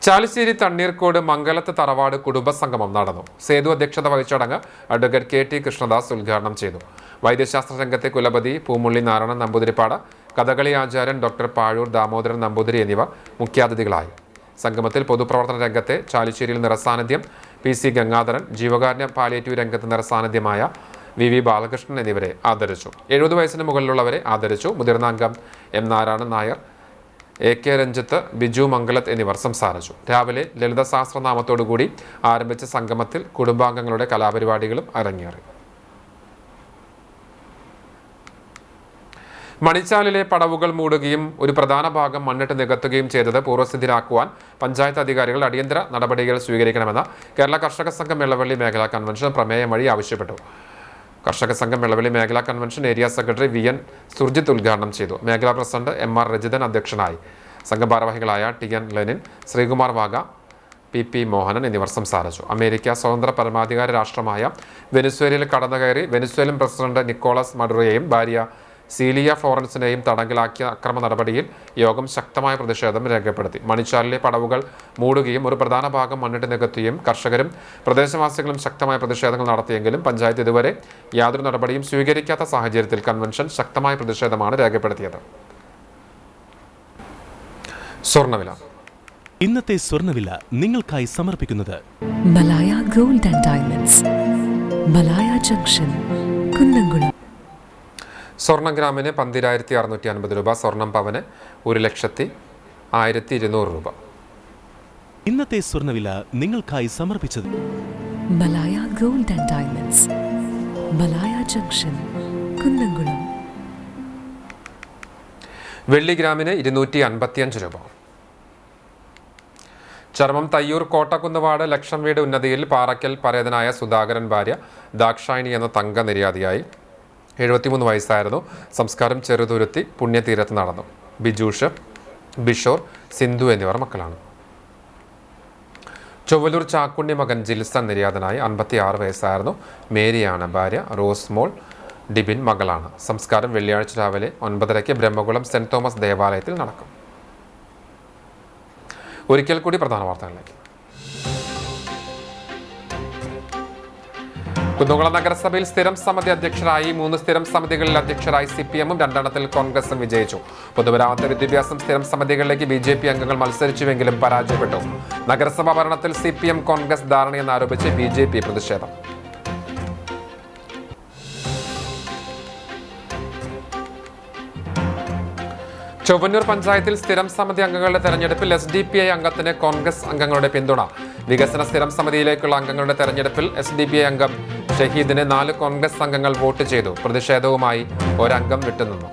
ചാലിശ്ശേരി തണ്ണീർക്കോട് മംഗലത്ത് തറവാട് കുടുംബസംഗമം നടന്നു. സേതു അധ്യക്ഷത വഹിച്ച ചടങ്ങ് അഡ്വക്കേറ്റ് KT കൃഷ്ണദാസ് ഉദ്ഘാടനം ചെയ്തു. വൈദ്യശാസ്ത്ര രംഗത്തെ കുലപതി പൂമുള്ളി നാരായണൻ നമ്പൂതിരിപ്പാട്, കഥകളി ആചാര്യൻ ഡോക്ടർ പാഴൂർ ദാമോദരൻ നമ്പൂതിരി എന്നിവർ മുഖ്യാതിഥികളായി. സംഗമത്തിൽ പൊതുപ്രവർത്തന രംഗത്തെ ചാലിശ്ശേരിയിൽ നിറസാന്നിധ്യം PC ഗംഗാധരൻ, ജീവകാരുണ്യ പാലിയേറ്റീവ് രംഗത്ത് നിറസാന്നിധ്യമായ VV ബാലകൃഷ്ണൻ എന്നിവരെ ആദരിച്ചു. 70 വയസ്സിന് മുകളിലുള്ളവരെ ആദരിച്ചു. മുതിർന്ന അംഗം M നാരായണൻ നായർ, AK രഞ്ജിത്ത്, ബിജു മംഗലത്ത് എന്നിവർ സംസാരിച്ചു. രാവിലെ ലളിത സഹസ്രനാമത്തോടുകൂടി ആരംഭിച്ച സംഗമത്തിൽ കുടുംബാംഗങ്ങളുടെ കലാപരിപാടികളും അരങ്ങേറി. മണിച്ചാലിലെ പടവുകൾ മൂടുകയും ഒരു പ്രധാന ഭാഗം മണ്ണിട്ട് നികത്തുകയും ചെയ്തത് പൂർവ്വസ്ഥിതിയിലാക്കുവാൻ പഞ്ചായത്ത് അധികാരികൾ അടിയന്തര നടപടികൾ സ്വീകരിക്കണമെന്ന് കേരള കർഷക സംഘം വെള്ളവള്ളി മേഖലാ കൺവെൻഷൻ പ്രമേയം വഴി ആവശ്യപ്പെട്ടു. കർഷക സംഘം വെള്ളവള്ളി മേഖലാ convention area secretary VN Surjit ഉദ്ഘാടനം ചെയ്തു. മേഖലാ പ്രസിഡന്റ് MR രജിതൻ അധ്യക്ഷനായി. സംഘം ഭാരവാഹികളായ TN Lenin, Sreekumar Wagah, PP Mohanan എന്നിവർ സംസാരിച്ചു. അമേരിക്ക സ്വതന്ത്ര പരമാധികാര രാഷ്ട്രമായ വെനിസ്വേലയിൽ കടന്നുകയറി വെനിസ്വേലൻ പ്രസിഡന്റ് നിക്കോളസ് മഡുറോയെയും ഭാര്യ സീലിയ ഫ്ലോറൻസിനെയും തടങ്കലാക്കിയ അക്രമ നടപടിയിൽ യോഗം ശക്തമായ പ്രതിഷേധം രേഖപ്പെടുത്തി. മണിച്ചാലിലെ പടവുകൾ മൂടുകയും ഒരു പ്രധാന ഭാഗം മണ്ണിട്ട് നികത്തുകയും കർഷകരും പ്രദേശവാസികളും ശക്തമായ പ്രതിഷേധങ്ങൾ നടത്തിയെങ്കിലും പഞ്ചായത്ത് ഇതുവരെ യാതൊരു നടപടിയും സ്വീകരിക്കാത്ത സാഹചര്യത്തിൽ കൺവെൻഷൻ ശക്തമായ പ്രതിഷേധമാണ് രേഖപ്പെടുത്തിയത്. സ്വർണ്ണവില. ഇന്നത്തെ സ്വർണ്ണവില നിങ്ങൾക്കായി സമർപ്പിക്കുന്നത് Malaya gold and diamonds, Malaya junction, Kunnamkulam. സ്വർണ്ണം ഗ്രാമിന് 12,650 രൂപ, സ്വർണം പവന് 1,01,200 രൂപ. ഇന്നത്തെ സ്വർണ്ണവില നിങ്ങൾക്കായി സമർപ്പിച്ചത് Malaya gold and diamonds, Malaya junction, Kunnamkulam. വെള്ളി ഗ്രാമിന് 255 രൂപ. ചർമ്മം തയ്യൂർ കോട്ടക്കുന്നുവാട് ലക്ഷം വീട് ഉന്നതിയിൽ പാറയ്ക്കൽ പരേതനായ സുധാകരൻ ഭാര്യ ദാക്ഷായണി എന്ന തങ്ക നിര്യാതിയായി. 73 വയസ്സായിരുന്നു. സംസ്കാരം ചെറുതുരുത്തി പുണ്യതീരത്ത് നടന്നു. ബിജൂഷ്, ബിഷോർ, സിന്ധു എന്നിവർ മക്കളാണ്. ചൊവ്വലൂർ ചാക്കുണ്ണി മകൻ ജിൽസൺ നിര്യാതനായി. 56 വയസ്സായിരുന്നു. മേരിയാണ് ഭാര്യ. റോസ്മോൾ ഡിബിൻ മകളാണ്. സംസ്കാരം വെള്ളിയാഴ്ച രാവിലെ 9:30 ബ്രഹ്മകുളം സെന്റ് തോമസ് ദേവാലയത്തിൽ നടക്കും. ഒരിക്കൽ കൂടി പ്രധാന വാർത്തകളിലേക്ക്. കുന്നംകുളം നഗരസഭയിൽ സ്ഥിരം സമിതി അധ്യക്ഷരായി 3 സ്ഥിരം സമിതികളിൽ അധ്യക്ഷരായി CPM-ഉം 2 കോൺഗ്രസും വിജയിച്ചു. പൊതുമരാമത്ത് വിദ്യാഭ്യാസം സ്ഥിരം സമിതികളിലേക്ക് BJP അംഗങ്ങൾ മത്സരിച്ചുവെങ്കിലും പരാജയപ്പെട്ടു. നഗരസഭാ ഭരണത്തിൽ CPM കോൺഗ്രസ് ധാരണയെന്നാരോപിച്ച് BJP പ്രതിഷേധം. ചൊവ്വന്നൂർ പഞ്ചായത്തിൽ സ്ഥിരം സമിതി അംഗങ്ങളുടെ തെരഞ്ഞെടുപ്പിൽ SDPI അംഗത്തിന് കോൺഗ്രസ് അംഗങ്ങളുടെ പിന്തുണ. വികസന സ്ഥിരം സമിതിയിലേക്കുള്ള അംഗങ്ങളുടെ തെരഞ്ഞെടുപ്പിൽ SDPI അംഗം ഷഹീദിന് 4 കോൺഗ്രസ് അംഗങ്ങൾ വോട്ട് ചെയ്തു. പ്രതിഷേധവുമായി ഒരംഗം വിട്ടുനിന്നു.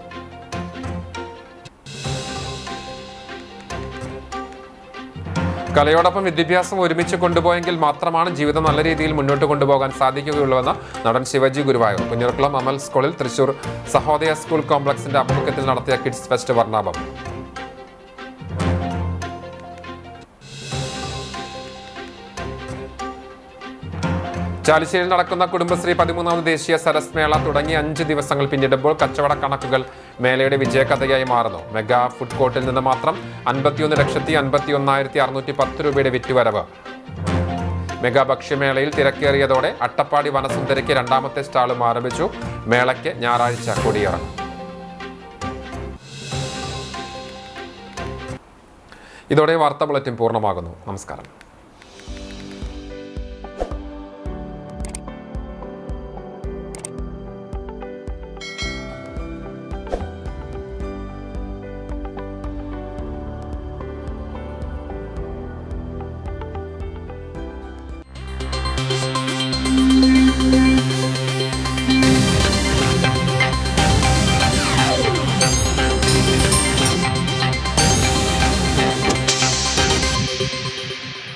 കലയോടൊപ്പം വിദ്യാഭ്യാസം ഒരുമിച്ച് കൊണ്ടുപോയെങ്കിൽ മാത്രമാണ് ജീവിതം നല്ല രീതിയിൽ മുന്നോട്ട് കൊണ്ടുപോകാൻ സാധിക്കുകയുള്ളൂവെന്ന് നടൻ ശിവജി ഗുരുവായൂർ. കുഞ്ഞിർക്കുളം അമൽ സ്കൂളിൽ തൃശൂർ സഹോദയ സ്കൂൾ കോംപ്ലക്സിന്റെ ആഭിമുഖ്യത്തിൽ നടത്തിയ കിഡ്സ് ഫെസ്റ്റ് വർണ്ണാഭം. ചാലിശ്ശേരിയിൽ നടക്കുന്ന കുടുംബശ്രീ 13ാമത് ദേശീയ സരസ് മേള തുടങ്ങി 5 ദിവസങ്ങൾ പിന്നിടുമ്പോൾ കച്ചവട കണക്കുകൾ മേളയുടെ വിജയകഥയായി മാറുന്നു. മെഗാ ഫുഡ് കോർട്ടിൽ നിന്ന് മാത്രം 51,51,610 രൂപയുടെ വിറ്റുവരവ്. മെഗാ ഭക്ഷ്യമേളയിൽ തിരക്കേറിയതോടെ അട്ടപ്പാടി വനസുന്ദരിക്ക് 2ാമത്തെ സ്റ്റാളും ആരംഭിച്ചു. മേളയ്ക്ക് ഞായറാഴ്ച കൊടിയിറങ്ങും. ഇതോടെ വാർത്താ ബുള്ളറ്റിൻ പൂർണ്ണമാകുന്നു. നമസ്കാരം.